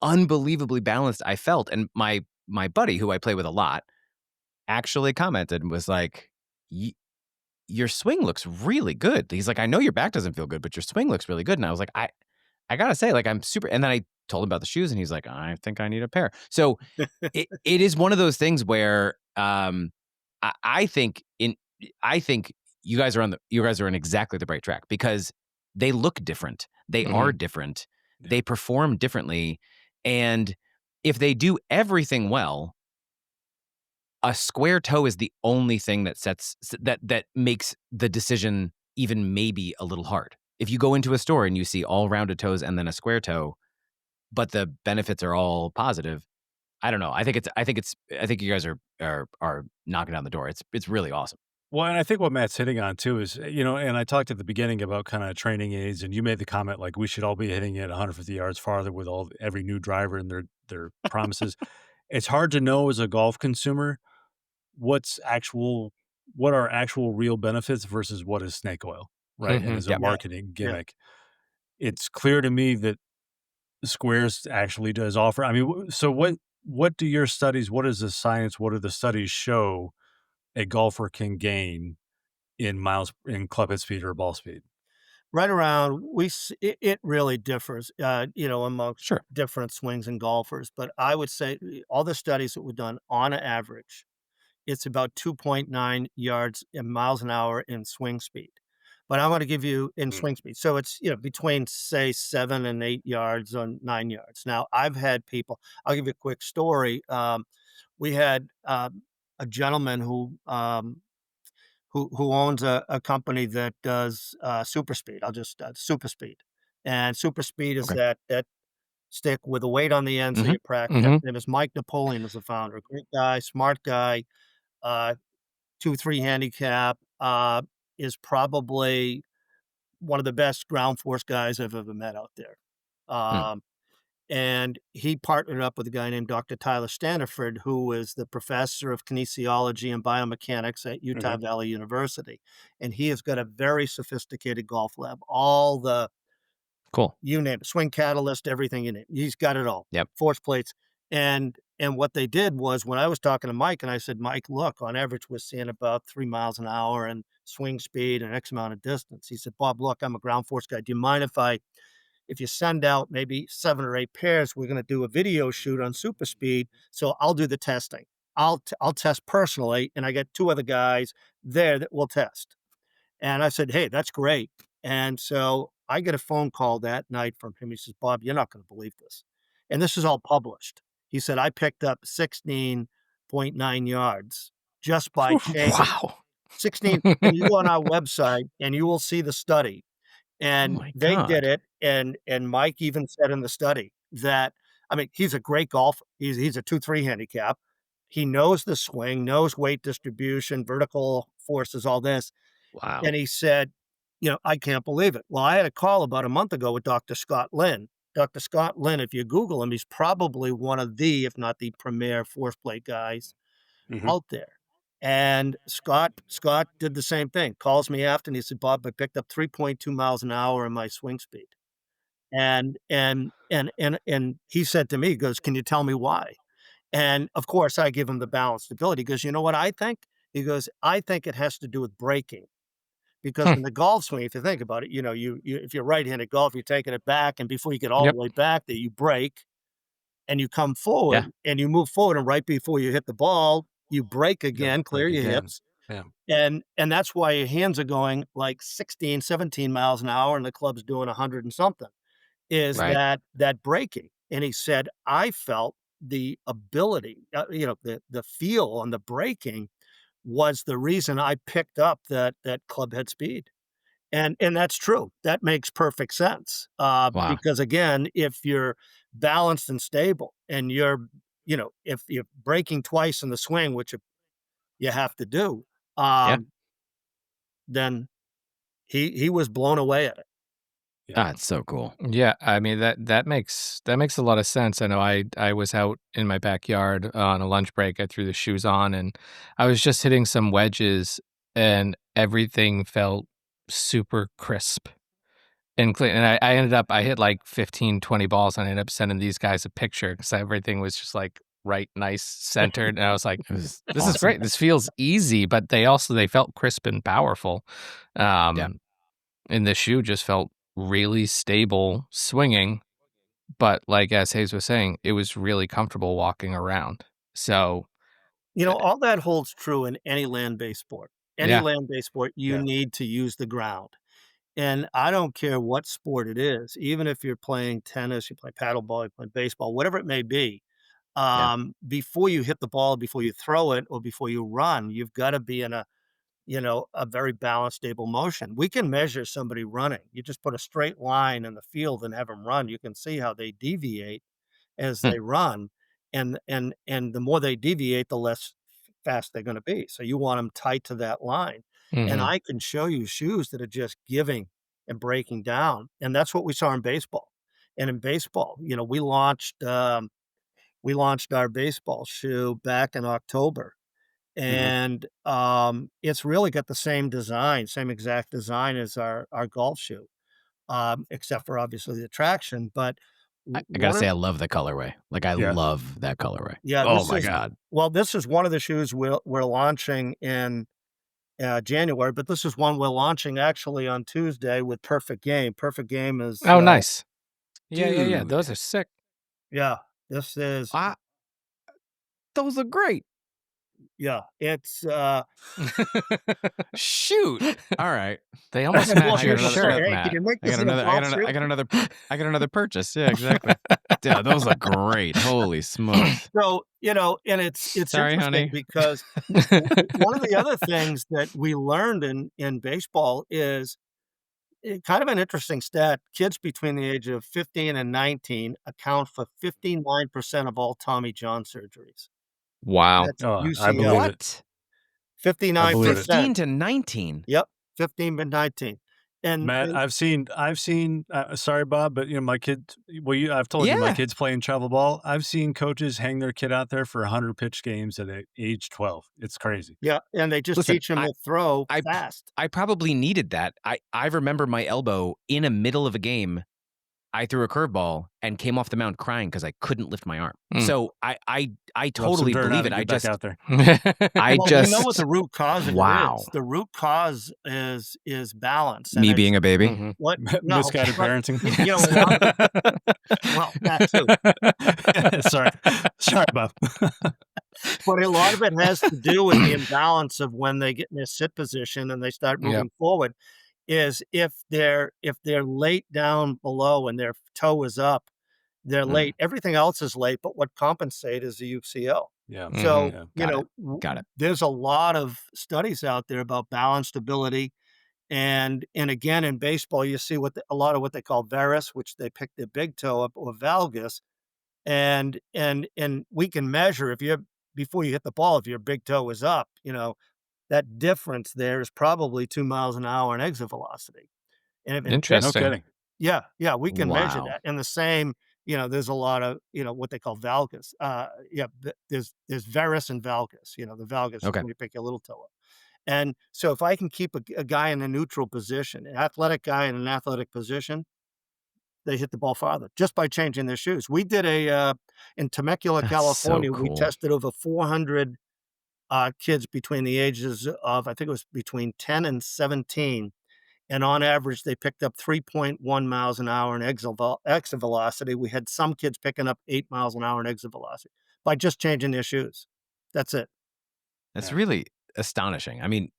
unbelievably balanced I felt, and my buddy, who I play with a lot, actually commented and was like, your swing looks really good. He's like, I know your back doesn't feel good, but your swing looks really good. And I was like, I gotta say, like, I'm super. And then I told him about the shoes, and he's like, I think I need a pair. So it is one of those things where I think I think you guys are on exactly the right track because they look different. They are Mhm. different. Yeah. They perform differently, and if they do everything well, a square toe is the only thing that that makes the decision even maybe a little hard. If you go into a store and you see all rounded toes and then a square toe, but the benefits are all positive, I don't know. I think you guys are knocking down the door. It's really awesome. Well, and I think what Matt's hitting on too is, and I talked at the beginning about kind of training aids, and you made the comment like we should all be hitting it 150 yards farther with every new driver and their promises. It's hard to know as a golf consumer what are actual real benefits versus what is snake oil, right? And Mhm. as a Yeah. Yeah, marketing yeah. gimmick. It's clear to me that Sqairz actually does offer. I mean, so what do your studies, what is the science, what do the studies show a golfer can gain in club head speed or ball speed? Right around it really differs, amongst Sure. different swings and golfers, but I would say all the studies that were done on average, it's about 2.9 yards in miles an hour in swing speed. But I wanna give you in Mm, swing speed. So it's, between, say, 7 and 8 yards on 9 yards. Now, I've had people I'll give you a quick story. We had, a gentleman who owns a company that does, super speed. I'll just super speed. And super speed is Okay. that stick with a weight on the end so Mhm. you practice. Mhm. His name is Mike Napoleon is the founder. Great guy, smart guy, uh, 2-3 handicap, is probably one of the best ground force guys I've ever met out there. Mm. Um, and he partnered up with a guy named Dr. Tyler Staniford, who is the professor of kinesiology and biomechanics at Utah mhm, Valley University. And he has got a very sophisticated golf lab. All the Cool. you name it, swing catalyst, everything you name. He's got it all. Yep. Force plates. And what they did was when I was talking to Mike and I said, Mike, look, on average, we're seeing about 3 miles an hour and swing speed and X amount of distance. He said, Bob, look, I'm a ground force guy. Do you mind if you send out maybe 7 or 8 pairs, we're going to do a video shoot on super speed. So I'll do the testing. I'll test personally, and I get 2 other guys there that will test. And I said, "Hey, that's great." And so I get a phone call that night from him. He says, "Bob, you're not going to believe this." And this is all published. He said, "I picked up 16.9 yards just by changing Wow. 16." And you go on our website and you will see the study. And my they did God. it, and Mike even said in the study that I mean, he's a great golfer. He's a 2-3 handicap. He knows the swing, knows weight distribution, vertical forces, all this. Wow. And he said, "I can't believe it." Well, I had a call about a month ago with Dr. Scott Lynn. Dr. Scott Lynn, if you Google him, he's probably one of the, if not the premier force plate guys Mhm. out there. And Scott did the same thing. Calls me after and he said, "Bob, I picked up 3.2 miles an hour in my swing speed." And he said to me, he goes, "Can you tell me why?" And of course, I give him the balanced ability. He goes, "You know what I think?" He goes, "I think it has to do with braking." Because Hmm. in the golf swing, if you think about it, you if you're right-handed golf, you're taking it back, and before you get all Yep. the way back there, you brake and you come forward Yeah. and you move forward, and right before you hit the ball, you brake You gotta again, clear break your again. hips, Yeah. and that's why your hands are going like 16, 17 miles an hour, and the club's doing 100 and something, is Right. that braking. And he said, "I felt the ability, the feel on the braking was the reason I picked up that club head speed." And that's true. That makes perfect sense, Wow. because, again, if you're balanced and stable and if you're braking twice in the swing, which you have to do, Yeah. then he was blown away at it. Yeah. It's so cool. Yeah, I mean that makes a lot of sense. I know I was out in my backyard on a lunch break. I threw the shoes on and I was just hitting some wedges and everything felt super crisp and clean. And I ended up I hit like 15, 20 balls and I ended up sending these guys a picture because everything was just like right, nice, centered. And I was like, It was this is awesome. great. This feels easy, but they felt crisp and powerful. Yeah. And the shoe just felt really stable swinging, but like as Hayes was saying, it was really comfortable walking around. So, All that holds true in any land-based sport. Any yeah. land-based sport, you Yeah. need to use the ground. And I don't care what sport it is, even if you're playing tennis, you play paddleball, you play baseball, whatever it may be, Yeah. before you hit the ball, before you throw it, or before you run, you've gotta be in a very balanced, stable motion. We can measure somebody running. You just put a straight line in the field and have them run. You can see how they deviate as Hmm. they run, and the more they deviate, the less fast they're gonna be. So you want them tight to that line. And Mhm. I can show you shoes that are just giving and breaking down, and that's what we saw in baseball. And in baseball, we launched our baseball shoe back in October, Mhm. and, it's really got the same design, same exact design as our golf shoe, except for obviously the traction, but I gotta one say, of I love the colorway. Like, I Yeah. love that colorway. yeah, Oh this my is God. well, this is one of the shoes we're launching in, January, but this is one we're launching actually on Tuesday with Perfect Game. Perfect Game is, Oh, nice. Yeah, yeah, yeah. Dude. Those are sick. yeah, this is Ah, those are great. yeah, it's, Shoot. All right. They almost well, match your shirt, hey, can Matt. you make this in a golf shoe? I got another purchase. Yeah, exactly. Yeah, those are great. Holy smokes. So, and it's Sorry, interesting honey. because one of the other things that we learned in baseball is kind of an interesting stat. Kids between the age of 15 and 19 account for 59% of all Tommy John surgeries. Wow. That's Oh, I UCL. believe it. What? I believe it. 59%. 15 to 19. Yep, 15 to 19. And Matt, and I've seen, sorry, Bob, but my kid, well, I've told you my Yeah. kid's playing travel ball. I've seen coaches hang their kid out there for 100 pitch games at age 12. It's crazy. yeah, and they just Listen, teach them to throw I fast. I probably needed that. I remember my elbow in the middle of a game. I threw a curveball and came off the mound crying because I couldn't lift my arm. Mm. So I Rub some totally dirt on believe it, it. get back out there. I Well, we know what just the root cause of it wow. is. The root cause is balance, and Me it's being a baby. Mhm. what no, Misguided but, parenting. a lot of it well, that too. Sorry, Bob. But a lot of it has to do with the imbalance of when they get in their sit position and they start Yep. moving forward, is if they're late down below and their toe is up, they're Mm. late. Everything else is late, but what compensate is the UCL. Yeah. So, Mhm. Got it. Got it. there's a lot of studies out there about balanced ability And again, in baseball, you see a lot of what they call varus, which they pick the big toe up, or valgus. And we can measure if you're before you hit the ball, if your big toe is up, that difference there is probably 2 miles an hour in exit velocity. And if it No dips, Interesting. kidding. yeah, we can measure Wow. that. And the same, there's a lot of, what they call valgus. Yeah, there's varus and valgus. The valgus is Okay. when you pick your little toe up. And so if I can keep a guy in a neutral position, an athletic guy in an athletic position, they hit the ball farther just by changing their shoes. We did in Temecula, That's so California, we cool. tested over 400 kids between the ages of, I think it was between 10 and 17. And on average, they picked up 3.1 miles an hour in exit velocity. We had some kids picking up 8 miles an hour in exit velocity by just changing their shoes. That's it. That's Yeah. really astonishing. I mean,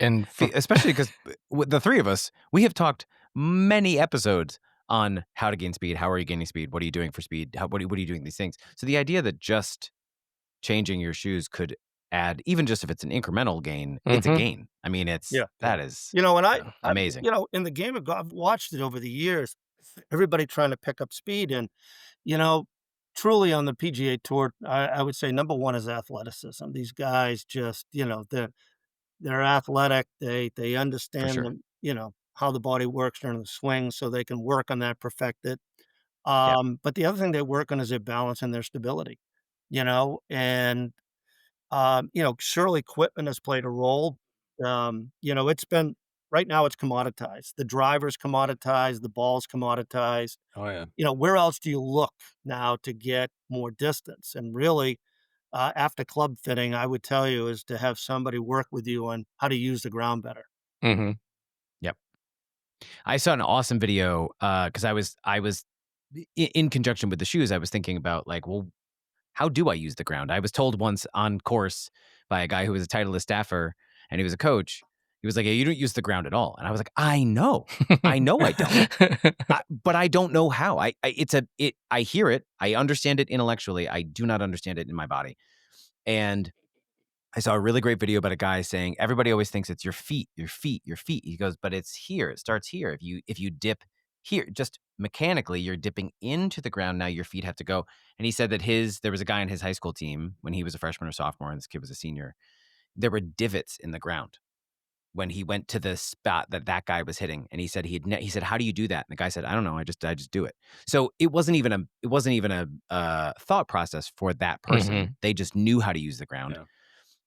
And especially because the three of us, we have talked many episodes on how to gain speed. How are you gaining speed? What are you doing for speed? What are you doing these things? So the idea that just changing your shoes could add, even just if it's an incremental gain, it's a Mhm. gain. I mean, Yeah. that is And amazing. in the game of golf, I've watched it over the years, everybody trying to pick up speed. And, truly on the PGA Tour, I would say number one is athleticism. These guys just, they're athletic. They For understand sure. them, how the body works during the swing, so they can work on that, perfect it. Yeah. But the other thing they work on is their balance and their stability, and surely equipment has played a role. It's been right now it's commoditized. The driver's commoditized, the ball's commoditized. Oh yeah. Where else do you look now to get more distance? And really, after club fitting, I would tell you is to have somebody work with you on how to use the ground better. Mhm. Yep. I saw an awesome video because I was in conjunction with the shoes. I was thinking about like, well, how do I use the ground? I was told once on course by a guy who was a Titleist staffer and he was a coach. He was like, "Yeah, you don't use the ground at all." And I was like, I know I don't. But I don't know how. I hear it. I understand it intellectually. I do not understand it in my body. And I saw a really great video about a guy saying everybody always thinks it's your feet, your feet, your feet. He goes, but it's here. It starts here. If you dip here, just mechanically, you're dipping into the ground. Now your feet have to go. And he said that there was a guy in his high school team when he was a freshman or sophomore, and this kid was a senior. There were divots in the ground when he went to the spot that guy was hitting, and he said he said, "How do you do that?" And the guy said, "I don't know. I just do it." So it wasn't even a thought process for that person. Mhm. They just knew how to use the ground. Yeah.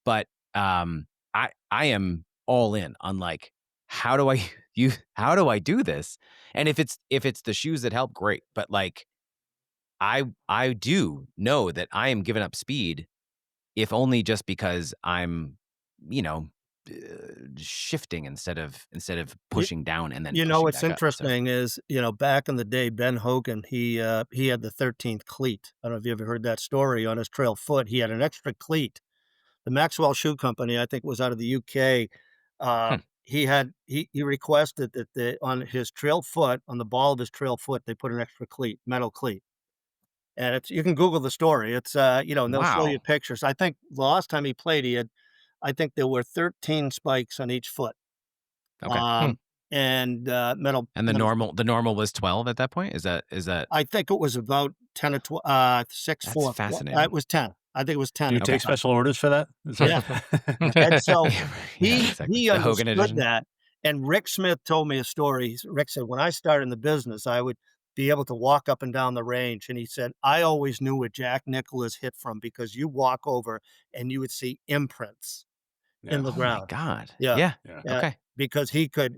But I am all in on like how do I do this? And if it's the shoes that help, great. But like I do know that I am giving up speed, if only just because I'm, you know, shifting instead of pushing down and then pushing What's back up. So interesting is, back in the day, Ben Hogan, he had the 13th cleat. I don't know if you ever heard that story on his trail foot. He had an extra cleat. The Maxwell Shoe Company, I think, was out of the UK. Hmm. He requested that on his trail foot, on the ball of his trail foot, they put an extra cleat, metal cleat. And you can Google the story. It's and they'll show you Wow. pictures. I think the last time he played, I think there were 13 spikes on each foot. Okay. Hmm. And metal. And the normal was 12 at that point? Is that I think it was about 10 or 6 that's 4. fascinating. It was 10. I think it was 10 Do you at the take time. special orders for that? Is Yeah. that And so Yeah, exactly. he The Hogan understood edition. that. And Rick Smith told me a story. Rick said, when I started in the business, I would be able to walk up and down the range. And he said, I always knew where Jack Nicklaus hit from because you walk over and you would see imprints Yeah. in the Oh my ground. God. Yeah. Yeah. Yeah. Yeah. Okay. Because he could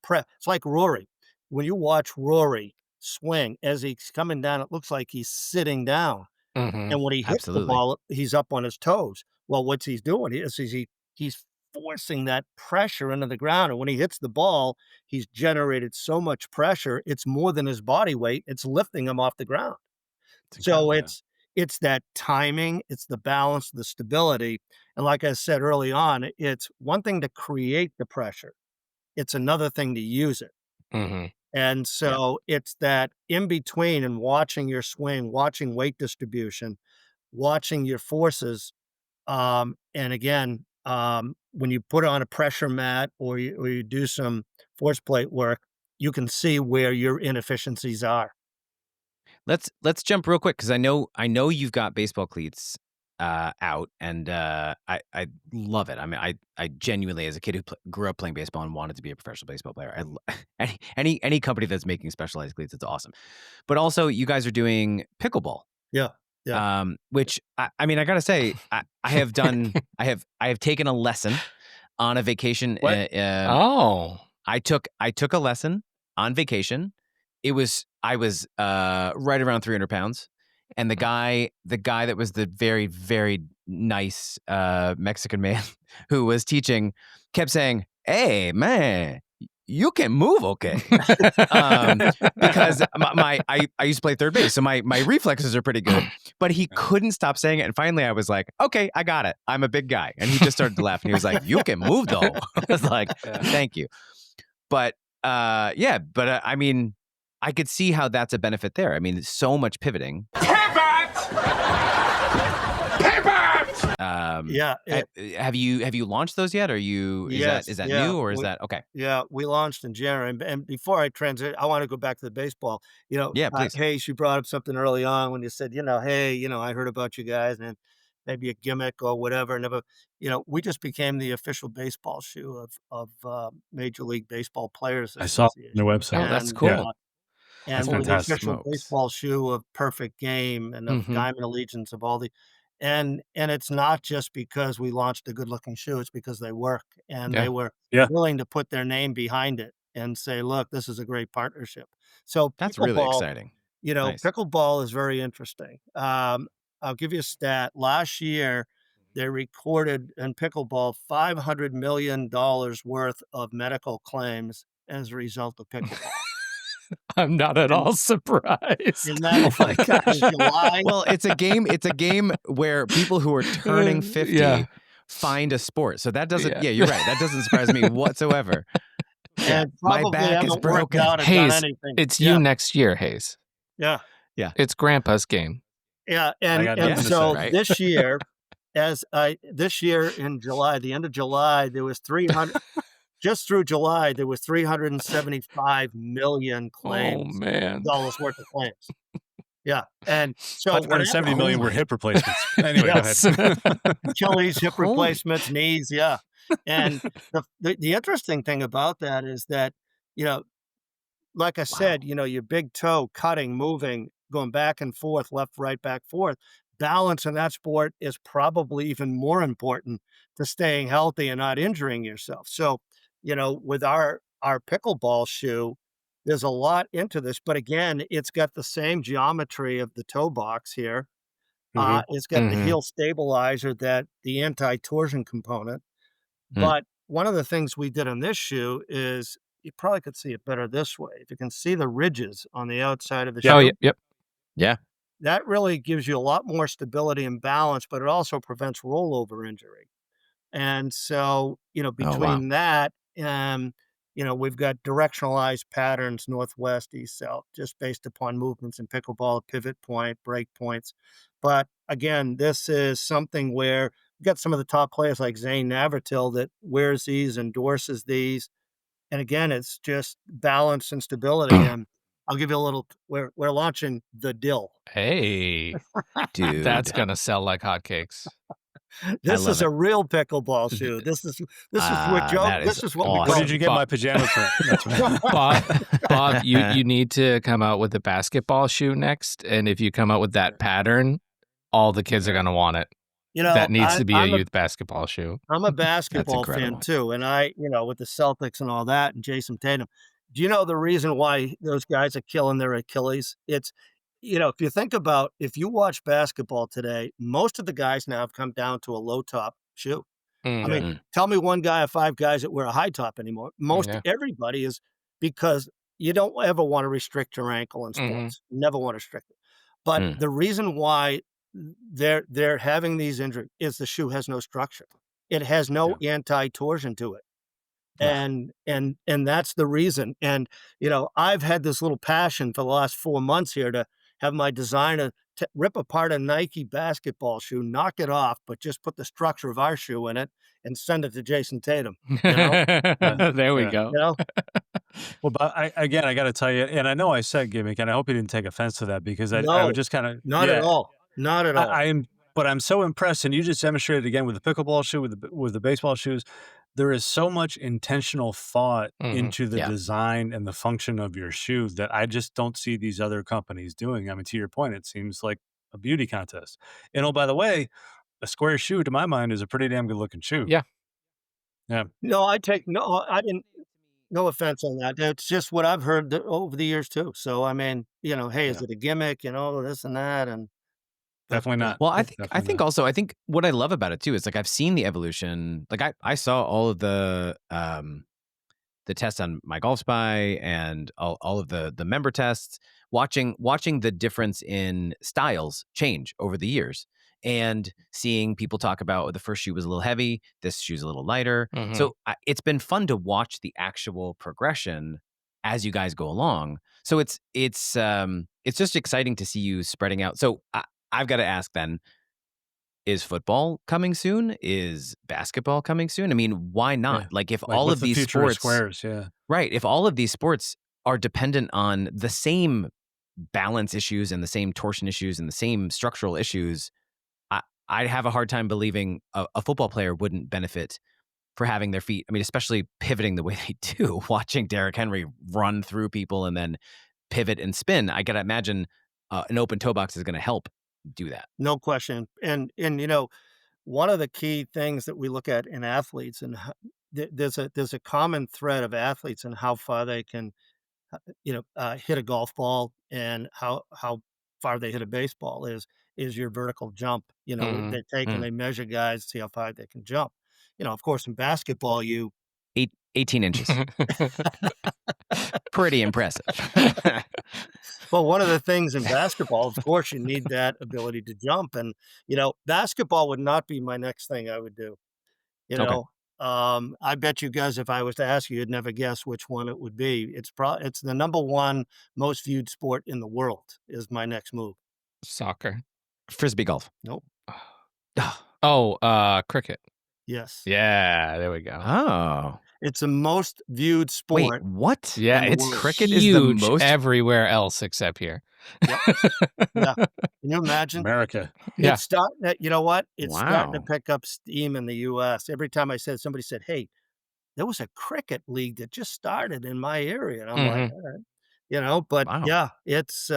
prep. It's like Rory. When you watch Rory swing as he's coming down, it looks like he's sitting down. Mhm. And when he hits the Absolutely. ball, he's up on his toes. Well, what's he's doing is he's forcing that pressure into the ground. And when he hits the ball, he's generated so much pressure, it's more than his body weight. It's lifting him off the ground. It's So incredible. Yeah. it's that timing, it's the balance, the stability. And like I said early on, it's one thing to create the pressure. It's another thing to use it. Mhm. And Yeah. so it's that in between and watching your swing, watching weight distribution, watching your forces. And again, when you put on a pressure mat or you do some force plate work, you can see where your inefficiencies are. Let's jump real quick because I know you've got baseball cleats out, and I love it. I mean, I genuinely, as a kid who grew up playing baseball and wanted to be a professional baseball player, any company that's making specialized cleats, it's awesome. But also, you guys are doing pickleball. Yeah. Yeah. Which I mean, I gotta say, I have done. I have taken a lesson on a vacation. What? I took a lesson on vacation. I was right around 300 pounds, and the guy that was the very, very nice Mexican man who was teaching kept saying, "Hey man, you can move okay." Because I used to play third base, so my reflexes are pretty good. But he couldn't stop saying it, and finally I was like, "Okay, I got it. I'm a big guy." And he just started to laugh, and he was like, "You can move though." I was like, "Thank you." But I mean, I could see how that's a benefit there. I mean, so much pivoting. Yeah. Have you launched those yet? Are you? Is that Yeah, new or is that okay? Yeah, we launched in January, and before I transit, I want to go back to the baseball. Yeah, please. Hayes, you brought up something early on when you said, hey, I heard about you guys, and maybe a gimmick or whatever. Never, we just became the official baseball shoe of Major League Baseball Players I saw it on their Association. website. Oh, that's And, cool. Yeah. and That's we're the fantastic. official Smokes. baseball shoe of Perfect Game and of Mhm. Diamond Allegiance of all the, and it's not just because we launched a good looking shoe; it's because they work and Yeah. they were Yeah. willing to put their name behind it and say, "Look, this is a great partnership." So That's really pickleball, exciting. Nice. pickleball is very interesting. I'll give you a stat. Last year, they recorded in pickleball $500 million worth of medical claims as a result of pickleball. I'm not at And- all surprised. And that's Oh my in July. Well, it's a game where people who are turning 50 Yeah. find a sport. So that doesn't. Yeah. Yeah, you're right. That doesn't surprise me whatsoever. Yeah, And my probably back is haven't worked broken. out or done Hayes, anything. it's Yeah, you next year, Hayes. yeah, It's Grandpa's game. yeah. I got And nothing to so say. Right. this year in July, the end of July, there was 300. Just through July, there was 375 million Oh claims, man. dollars worth of claims. Yeah, and so what 570 happened- million were hip replacements. Anyway, Yes. go ahead. Achilles, hip Holy- replacements, knees, yeah. And the interesting thing about that is that, like I said, your big toe cutting, moving, going back and forth, left, right, back, forth. Balance in that sport is probably even more important to staying healthy and not injuring yourself. So, with our pickleball shoe, there's a lot into this, but again, it's got the same geometry of the toe box here. Mhm. It's got the Mhm. heel stabilizer, that the anti-torsion component. Hmm. But one of the things we did on this shoe is, you probably could see it better this way. If you can see the ridges on the outside of the shoe, Oh, yep. Yeah. that really gives you a lot more stability and balance, but it also prevents rollover injury. And so, between that, we've got directionalized patterns, northwest, east, south, just based upon movements in pickleball, pivot point, break points. But again, this is something where we've got some of the top players like Zane Navratil that wears these, endorses these. And again, it's just balance and stability. And I'll give you a little, we're launching the Dill. Hey, Dude. that's gonna sell like hotcakes. This love is a real pickleball shoe. This is what Joe. that This is is what awesome. we Where call did you get my pajama print? That's right. Bob, you need to come out with a basketball shoe next, and if you come out with that pattern, all the kids are gonna want it. That needs to be a youth basketball shoe. I'm a basketball fan incredible. too, and with the Celtics and all that, and Jason Tatum. Do you know the reason why those guys are killing their Achilles? It's, if you think about, if you watch basketball today, most of the guys now have come down to a low top shoe. Mm. I mean, tell me one guy or five guys that wear a high top anymore. Most Yeah. everybody is, because you don't ever want to restrict your ankle in Mhm. sports. Never want to restrict it. But the reason why they're having these injuries is the shoe has no structure. It has no anti-torsion to it. And that's the reason. And, I've had this little passion for the last 4 months here to have my designer rip apart a Nike basketball shoe, knock it off, but just put the structure of our shoe in it and send it to Jason Tatum. You know, There we Yeah. go. you know. Well, but I got to tell you, and I know I said gimmick, and I hope you didn't take offense to that because I No, would just kind of, not at all. Not at all. I am, but I'm so impressed, and you just demonstrated again with the pickleball shoe, with the baseball shoes. There is so much intentional thought into the Yeah. design and the function of your shoe that I just don't see these other companies doing. I mean, to your point, it seems like a beauty contest. And oh, by the way, a Sqairz shoe, to my mind, is a pretty damn good looking shoe. Yeah. Yeah. No, I didn't. No offense on that. It's just what I've heard over the years too. So I mean, you know, hey, is it a gimmick? You know, this and that, and Definitely not. Well, I Definitely think not. also, I think what I love about it too is like I've seen the evolution. Like I saw all of the tests on My Golf Spy and all of the member tests, watching the difference in styles change over the years, and seeing people talk about the first shoe was a little heavy, this shoe's a little lighter. So it's been fun to watch the actual progression as you guys go along. So it's just exciting to see you spreading out. So I've got to ask then, is football coming soon? Is basketball coming soon? I mean, why not? Yeah. Like if Like, all what's of the these future of sports, Sqairz? Yeah. right, if all of these sports are dependent on the same balance issues and the same torsion issues and the same structural issues, I'd have a hard time believing a football player wouldn't benefit for having their feet. I mean, especially pivoting the way they do, watching Derrick Henry run through people and then pivot and spin. I got to imagine an open toe box is going to help do that. no question. And you know, one of the key things that we look at in athletes, and there's a common thread of athletes and how far they can, hit a golf ball and how far they hit a baseball is your vertical jump. You know, they take and they measure guys, see how far they can jump. You know, of course, in basketball, 18 inches. Pretty impressive. Well, one of the things in basketball, of course, you need that ability to jump. And, you know, basketball would not be my next thing I would do. You Okay. know, I bet you guys, if I was to ask you, you'd never guess which one it would be. It's the number one most viewed sport in the world is my next move. Soccer. Frisbee golf. Nope. Oh, cricket. Yes. Yeah, there we go. Oh. It's the most viewed Wait, sport. what? Yeah, in the it's world. Cricket is huge the most. everywhere else except here. Yeah. Can you imagine? America. Yeah. It's starting. You know what? It's starting to Wow. pick up steam in the U.S. Every time somebody said, "Hey, there was a cricket league that just started in my area," and I'm like, all right. You know, but Wow. yeah, it's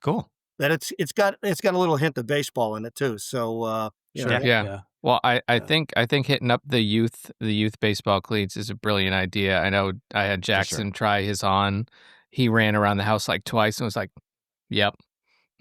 Cool. but it's got a little hint of baseball in it too. So you know, Sure. Yeah. Well, I think hitting up the youth baseball cleats is a brilliant idea. I know I had Jackson try his on. He ran around the house like twice and was like, "Yep."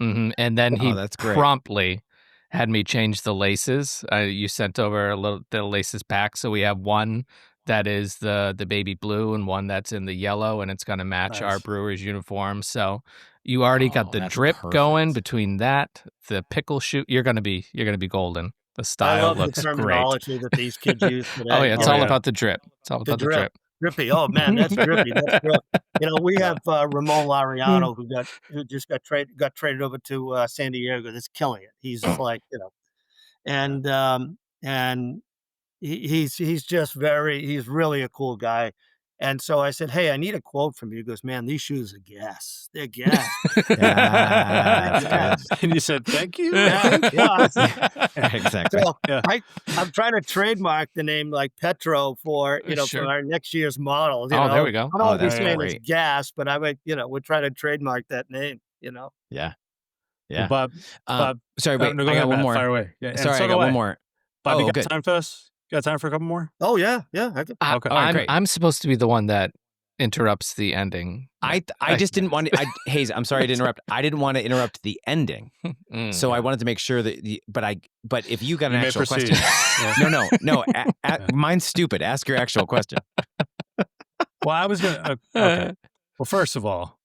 And then he that's great. promptly had me change the laces. You sent over the laces pack, so we have one that is the baby blue and one that's in the yellow, and it's going to match our Nice. Brewers uniform. So you already got the that's drip going perfect. between that, the pickle shoot. You're going to be golden. The I style love the looks great. terminology that these kids use today. Oh yeah, it's Oh, all yeah. about the drip. It's all The about the drip. drippy. Oh man, that's drippy. That's good. You know, we have Ramon Laureano who just got traded over to San Diego. That's killing it. He's like, you know, and he's just he's really a cool guy. And so I said, "Hey, I need a quote from you." He goes, "Man, these shoes are gas. They're gas." Yeah, Yes. And you said, thank you. Yeah. Exactly. So Yeah. I'm trying to trademark the name like Petro for Sure. for our next year's model. Oh, there we go. I don't want to be that's saying great. it's gas, but we're trying to trademark that name. You know. Yeah. Well, Yeah. Bob, Sorry, wait. no, I go ahead, got one Matt. more. Fire away. Yeah, and Sorry, so I do got one more. Bob, you Oh, got good. time for us? Got time for a couple more? Oh yeah. Okay. I'm supposed to be the one that interrupts the ending. I just didn't want to. Hayes, I'm sorry to interrupt. I didn't want to interrupt the ending, so I wanted to make sure that. But if you got an You may actual proceed. question, no. Mine's stupid. Ask your actual question. Well, I was going to. Okay. Well, first of all,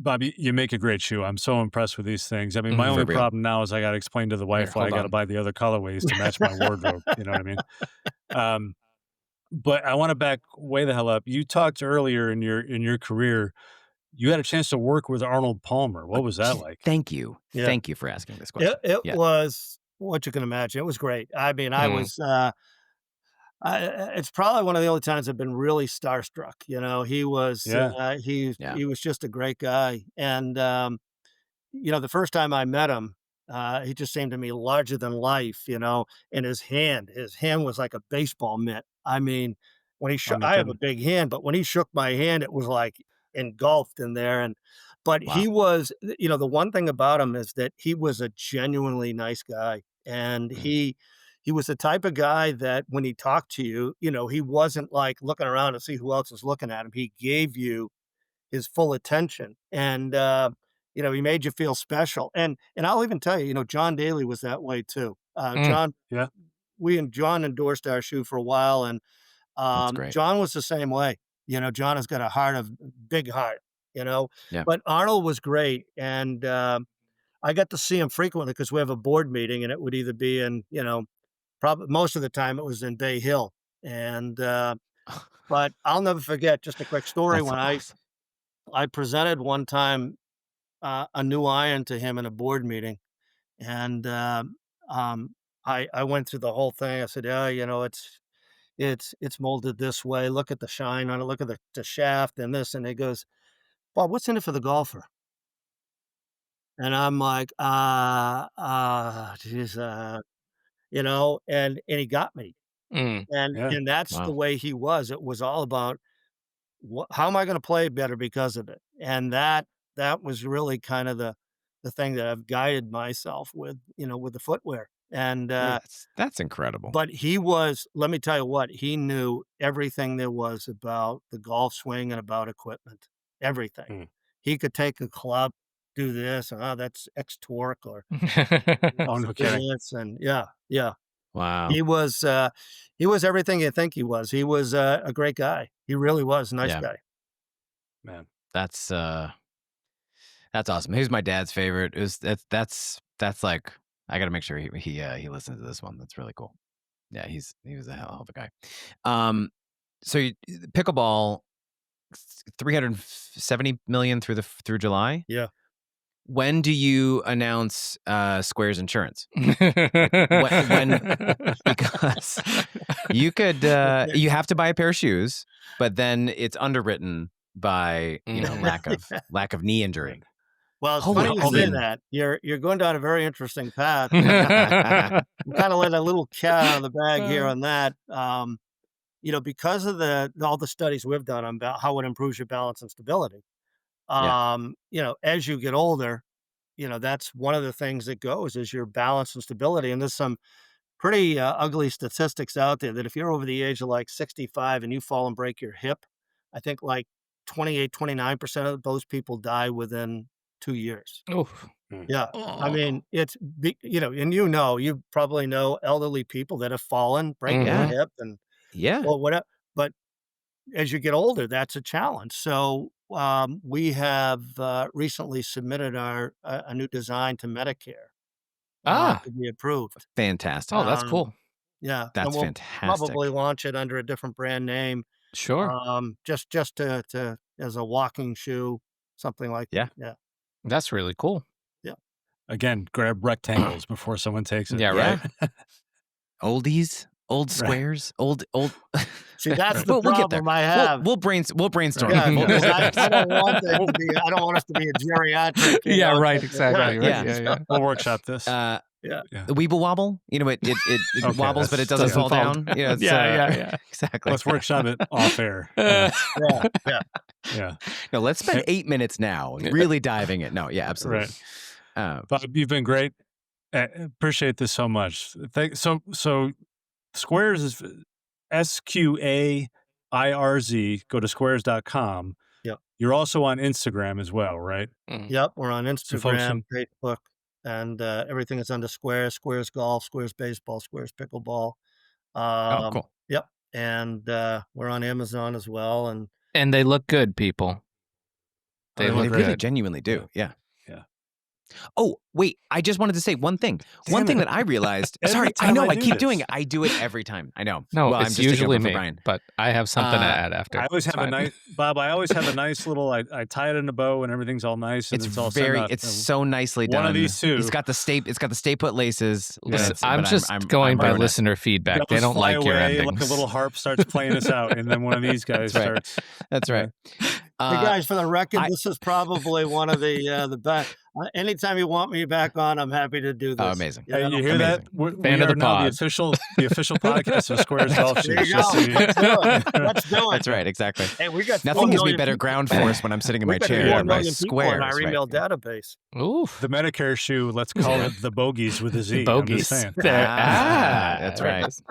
Bob, you make a great shoe. I'm so impressed with these things. I mean, my only For real. problem now is I got to explain to the wife why I hold got to on. buy the other colorways to match my wardrobe. You know what I mean? But I want to back way the hell up. You talked earlier in your career, you had a chance to work with Arnold Palmer. What was that like? Thank you. Yeah. Thank you for asking this question. It Yeah. was what you can imagine. It was great. I mean, I was It's probably one of the only times I've been really starstruck. He was Yeah. Yeah. he was just a great guy, and the first time I met him, he just seemed to me larger than life. And his hand was like a baseball mitt. I mean, when he Oh, shook, no I have a kidding. big hand, but when he shook my hand, it was like engulfed in there. But Wow. he was, the one thing about him is that he was a genuinely nice guy, and Mm. he was the type of guy that when he talked to you, he wasn't like looking around to see who else is looking at him. He gave you his full attention, and he made you feel special. And I'll even tell you, John Daly was that way too. Mm. Yeah. We and John endorsed our shoe for a while, and That's great. John was the same way. John has got big heart. Yeah. But Arnold was great, and I got to see him frequently because we have a board meeting, and it would either be in, probably most of the time it was in Bay Hill, and but I'll never forget. Just a quick story That's so when awesome. I presented one time a new iron to him in a board meeting, and I went through the whole thing. I said, "Yeah, it's molded this way. Look at the shine on it. Look at the shaft and this." And he goes, "Bob, what's in it for the golfer?" And I'm like, geez, and he got me, Mm. and Yeah. and that's the Wow. way he was. It was all about how am I going to play better because of it, and that was really kind of the thing that I've guided myself with, with the footwear. And Yeah. That's incredible. but let me tell you what, he knew everything there was about the golf swing and about equipment, everything. Mm. He could take a club, do this, and that's X torque or Oh, no do kidding. this, and yeah, yeah. Wow. He was everything you think he was. He was a great guy. He really was a nice Yeah. guy. Man. That's awesome. He was my dad's favorite. That's like I got to make sure he listens to this one. That's really cool. Yeah, he was a hell of a guy. So pickleball 370 million through July. Yeah. When do you announce Sqairz Insurance? When because you could you have to buy a pair of shoes, but then it's underwritten by lack of knee injury. Well, it's Holy- funny you I say mean- that. You're going down a very interesting path. I'm kind of letting a little cat out of the bag here on that. Because of all the studies we've done on how it improves your balance and stability. As you get older, that's one of the things that goes is your balance and stability. And there's some pretty ugly statistics out there that if you're over the age of like 65 and you fall and break your hip, I think like 29% of those people die within 2 years. Oof. Yeah. I mean, and you probably know elderly people that have fallen, break their Mhm. hip and Yeah. well, whatever. But as you get older, that's a challenge. So we have recently submitted a new design to Medicare to be approved. Fantastic. Oh, that's Um, cool. Yeah, That's and we'll fantastic. probably launch it under a different brand name, Sure. just to as a walking shoe, something like Yeah. that. Yeah, That's really cool. Again, grab rectangles before someone takes it. Yeah, Yeah. right. Old Sqairz, old. see, that's the We'll get there. problem I have. We'll brainstorm. Yeah, We'll- because I don't want there to be. I don't want us to be a geriatric. Yeah, right, type of- exactly. Right. Yeah. Yeah. We'll workshop this. Yeah. The Weeble Wobble, it Okay, wobbles, but it that's- doesn't fall doesn't down. Yeah, it's, Yeah. exactly. Let's workshop it off air. Yeah, yeah. Yeah. No, let's spend 8 minits now really diving it. No, yeah, absolutely. Bob, you've been great. Appreciate this so much. So Sqairz is SQAIRZ. Go to sqairz.com. Yep. You're also on Instagram as well, right? Yep, we're on folks Instagram, Facebook, and everything is under Sqairz, Sqairz Golf, Sqairz Baseball, Sqairz Pickleball. Oh, cool. Yep, and we're on Amazon as well. And And they look good, people. They Oh, look They really good. genuinely do. Yeah. Oh, wait. I just wanted to say one thing. One thing that I realized. Every Sorry, I time know. I I do keep this. doing it. I do it every time. I know. No, well, I'm it's just taking usually up for me, Bryan. but I have something to add after. I always It's have a fine. nice, Bob. I always have a nice little. I tie it in a bow, and everything's all nice, and it's all set very. up. It's so nicely done. One of these two. It's got the stay put laces. Listen, but I'm just going by ruining it. listener feedback. They Goes don't fly like your away, endings. Like a little harp starts playing us out, and then one of these guys That's right. starts. That's right. Hey guys, for the record, this is probably one of the best. Anytime you want me back on, I'm happy to do this. Oh, amazing. Hey, you hear Amazing. that? We Fan of are the now pod. the official podcast of Sqairz Golf There Shoes. you go. Let's do it. Let's do it. That's right. Exactly. Hey, we got Nothing 4 gives me million better people. ground force when I'm sitting in my We got chair. 4 than my million people in our Sqairz, email right? database. Oof. The Medicare shoe. Let's call it the bogeys with a Z. I'm just Bogeys. saying. There. That's there it right. is.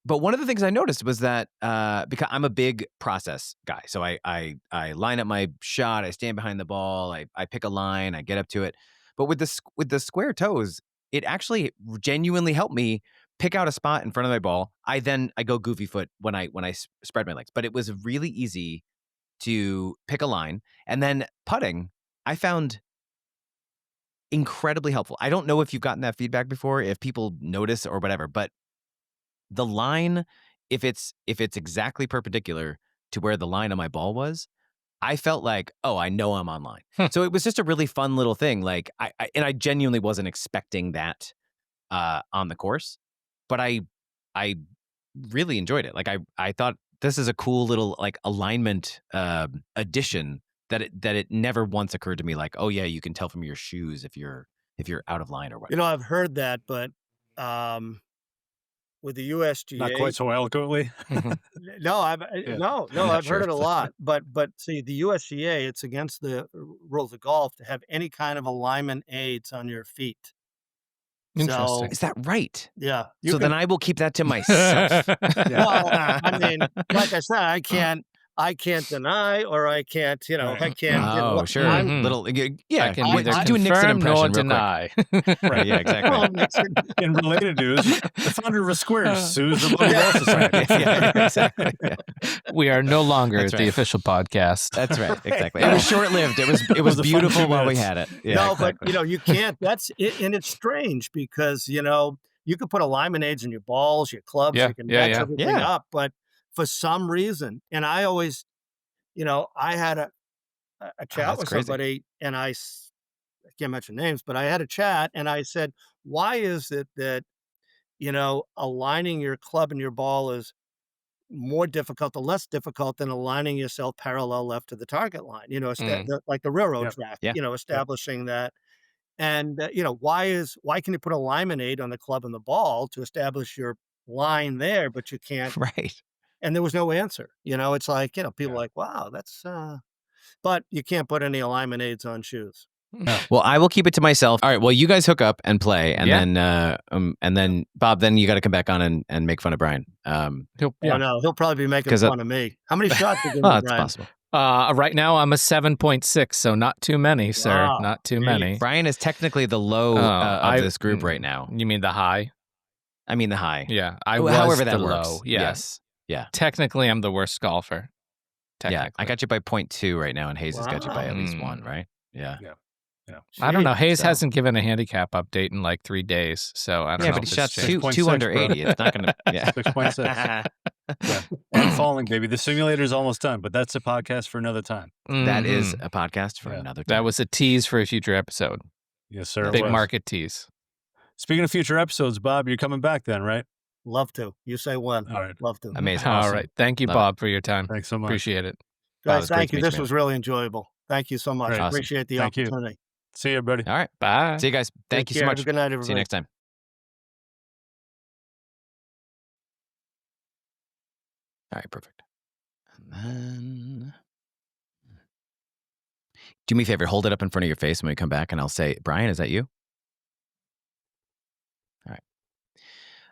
But one of the things I noticed was that because I'm a big process guy, so I line up my shot, I stand behind the ball, I pick a line, I get up to it. But with the square toes, it actually genuinely helped me pick out a spot in front of my ball. I go goofy foot when I spread my legs, but it was really easy to pick a line. And then putting, I found incredibly helpful. I don't know if you've gotten that feedback before, if people notice or whatever, but the line, if it's exactly perpendicular to where the line on my ball was, I felt like, oh, I know I'm on line. So it was just a really fun little thing. Like I genuinely wasn't expecting that on the course, but I really enjoyed it. Like I thought this is a cool little like alignment addition that it never once occurred to me like, oh yeah, you can tell from your shoes if you're out of line or whatever. You know, I've heard that, but with the USGA, Not quite so eloquently. no, I've not I've sure heard it a if- lot. But see, the USGA, it's against the rules of golf to have any kind of alignment aids on your feet. Interesting. Is that right? Yeah. So then I will keep that to myself. Well, I mean, like I said, I can't deny, or I can't, I can't. Oh, sure. Mhm. Little, yeah. I can do neither a Nixon confirm nor impression real quick. deny. Right, yeah, exactly. In related news, the founder of Sqairz sues the Local Golf Society. Yeah, exactly. Yeah. We are no longer That's the right. official podcast. That's right. Exactly. It was short lived. It was was a fun beautiful 2 while we minutes. had it. Yeah, No, exactly. but you can't. That's it, and it's strange because you could put alignment aids in your balls, your clubs, Yeah, you can yeah, match yeah. everything Yeah. up. But for some reason, and I always, I had a chat that's with crazy. somebody, and I can't mention names, but I had a chat, and I said, "Why is it that aligning your club and your ball is more difficult or less difficult than aligning yourself parallel left to the target line? Like the railroad Yep. track. Yeah. Establishing that." And why can you put a alignment aid on the club and the ball to establish your line there, but you can't? Right. And there was no answer. It's like people are like, wow, that's. But you can't put any alignment aids on shoes. Well, I will keep it to myself. All right. Well, you guys hook up and play, and Yeah. then Bob, then you got to come back on and make fun of Bryan. Oh no, he'll probably be making 'Cause fun of me. How many shots did you give Well, me, it's Bryan? possible. Right now, I'm a 7.6, so not too many, sir. Wow. Not too Jeez. many. Bryan is technically the low of this group right now. You mean the high? I mean the high. Yeah, I Well, was however that the works. low. Yeah. Yes. Yeah. Technically, I'm the worst golfer. Yeah. Technically. I got you by 0.2 right now, and Hayes has got you by at least Wow. 1, right? Yeah. I don't know. Jeez, Hayes so- hasn't given a handicap update in like 3 days, so I don't Yeah, know. but if he shot it's changed. 2 under 6.6, bro. 80. It's not going to. Yeah. 6.6. Yeah. And falling, baby. The simulator's almost done, but that's a podcast for another time. That is Mhm. a podcast for Yeah. another time. That was a tease for a future episode. Yes, sir. it Big was. market tease. Speaking of future episodes, Bob, you're coming back then, right? Love to. You say when. All right. Love to. amazing. All Awesome. right. Thank you, Love it. Bob, for your time. Thanks so much. Appreciate it. Bob, Guys, it's great thank to you. meet This you, was really enjoyable. Thank you so much. Great. I Awesome. appreciate the Thank you. opportunity. See you, buddy. All right. Bye. See you guys. Thank Take you so care. much. Have a good night, everybody. See you next time. All right, perfect. And then do me a favor, hold it up in front of your face when we come back, and I'll say, Bryan, is that you?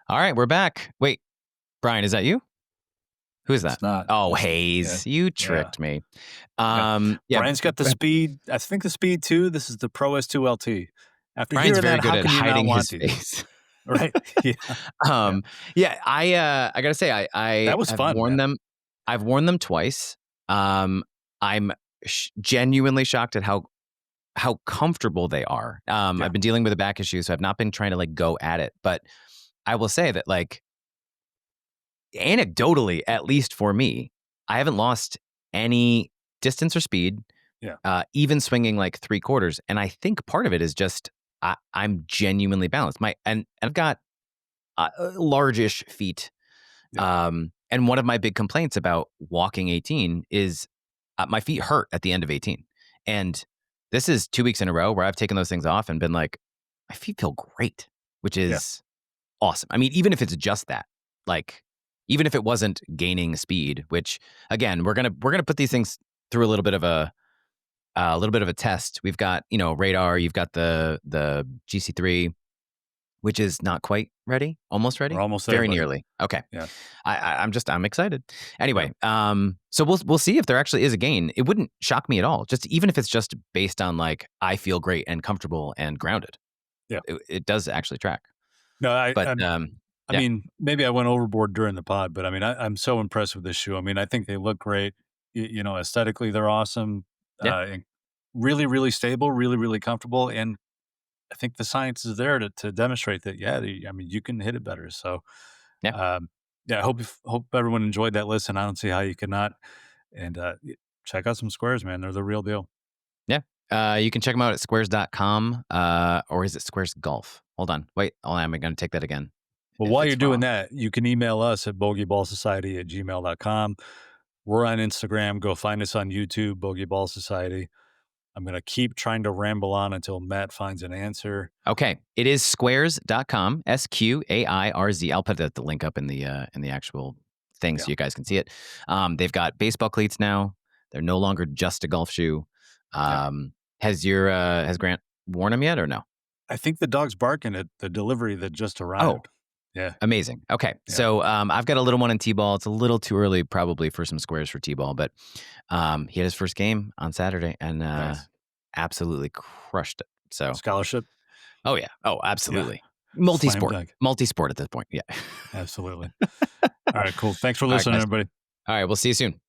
All right, we're back. Wait, Bryan, is that you? Who is that? It's not. Oh, Hayes, you tricked me. Yeah, Brian's got the speed. I think the speed too. This is the Pro S2 LT. After Bryan's hearing very that, good how at can you not hiding want his these? face. Right? Yeah. I gotta say, I That was have fun, worn man. them. I've worn them twice. I'm genuinely shocked at how how comfortable they are. I've been dealing with a back issue, so I've not been trying to like go at it. But I will say that like anecdotally, at least for me, I haven't lost any distance or speed. Even swinging like 3/4. And I think part of it is just I'm genuinely balanced. And I've got large-ish feet. And one of my big complaints about walking 18 is my feet hurt at the end of 18. And this is 2 weeks in a row where I've taken those things off and been like, my feet feel great, which is awesome. I mean, even if it's just that, like, even if it wasn't gaining speed, which again, we're gonna put these things through a little bit of a test. We've got, radar. You've got the GC3, which is not quite ready, almost ready. We're almost there, very buddy. nearly. Okay. Yeah. I'm excited. Anyway, so we'll see if there actually is a gain. It wouldn't shock me at all. Just even if it's just based on like I feel great and comfortable and grounded. Yeah. It does actually track. No, I mean, maybe I went overboard during the pod, but I mean, I'm so impressed with this shoe. I mean, I think they look great. Aesthetically, they're awesome. And really, really stable, really, really comfortable. And I think the science is there to demonstrate that. You can hit it better. So, I hope everyone enjoyed that listen. I don't see how you cannot. And check out some Sqairz, man. They're the real deal. Yeah. You can check them out at sqairz.com, or is it Sqairz Golf? Hold on. Wait, I'm going to take that again. Well, while you're doing that, you can email us at bogeyballsociety@gmail.com. We're on Instagram. Go find us on YouTube, Bogeyball Society. I'm going to keep trying to ramble on until Matt finds an answer. Okay. It is sqairz.com, SQAIRZ. I'll put the link up in the actual thing so you guys can see it. They've got baseball cleats now. They're no longer just a golf shoe. Has Grant worn them yet or no? I think the dog's barking at the delivery that just arrived. Oh, yeah. Amazing. Okay. Yeah. So I've got a little one in T-ball. It's a little too early probably for some Sqairz for T-ball, but he had his first game on Saturday and absolutely crushed it. So scholarship? Oh, yeah. Oh, absolutely. Yeah. Multi-sport at this point. Yeah. Absolutely. All right, cool. Thanks for listening, everybody. All right. We'll see you soon.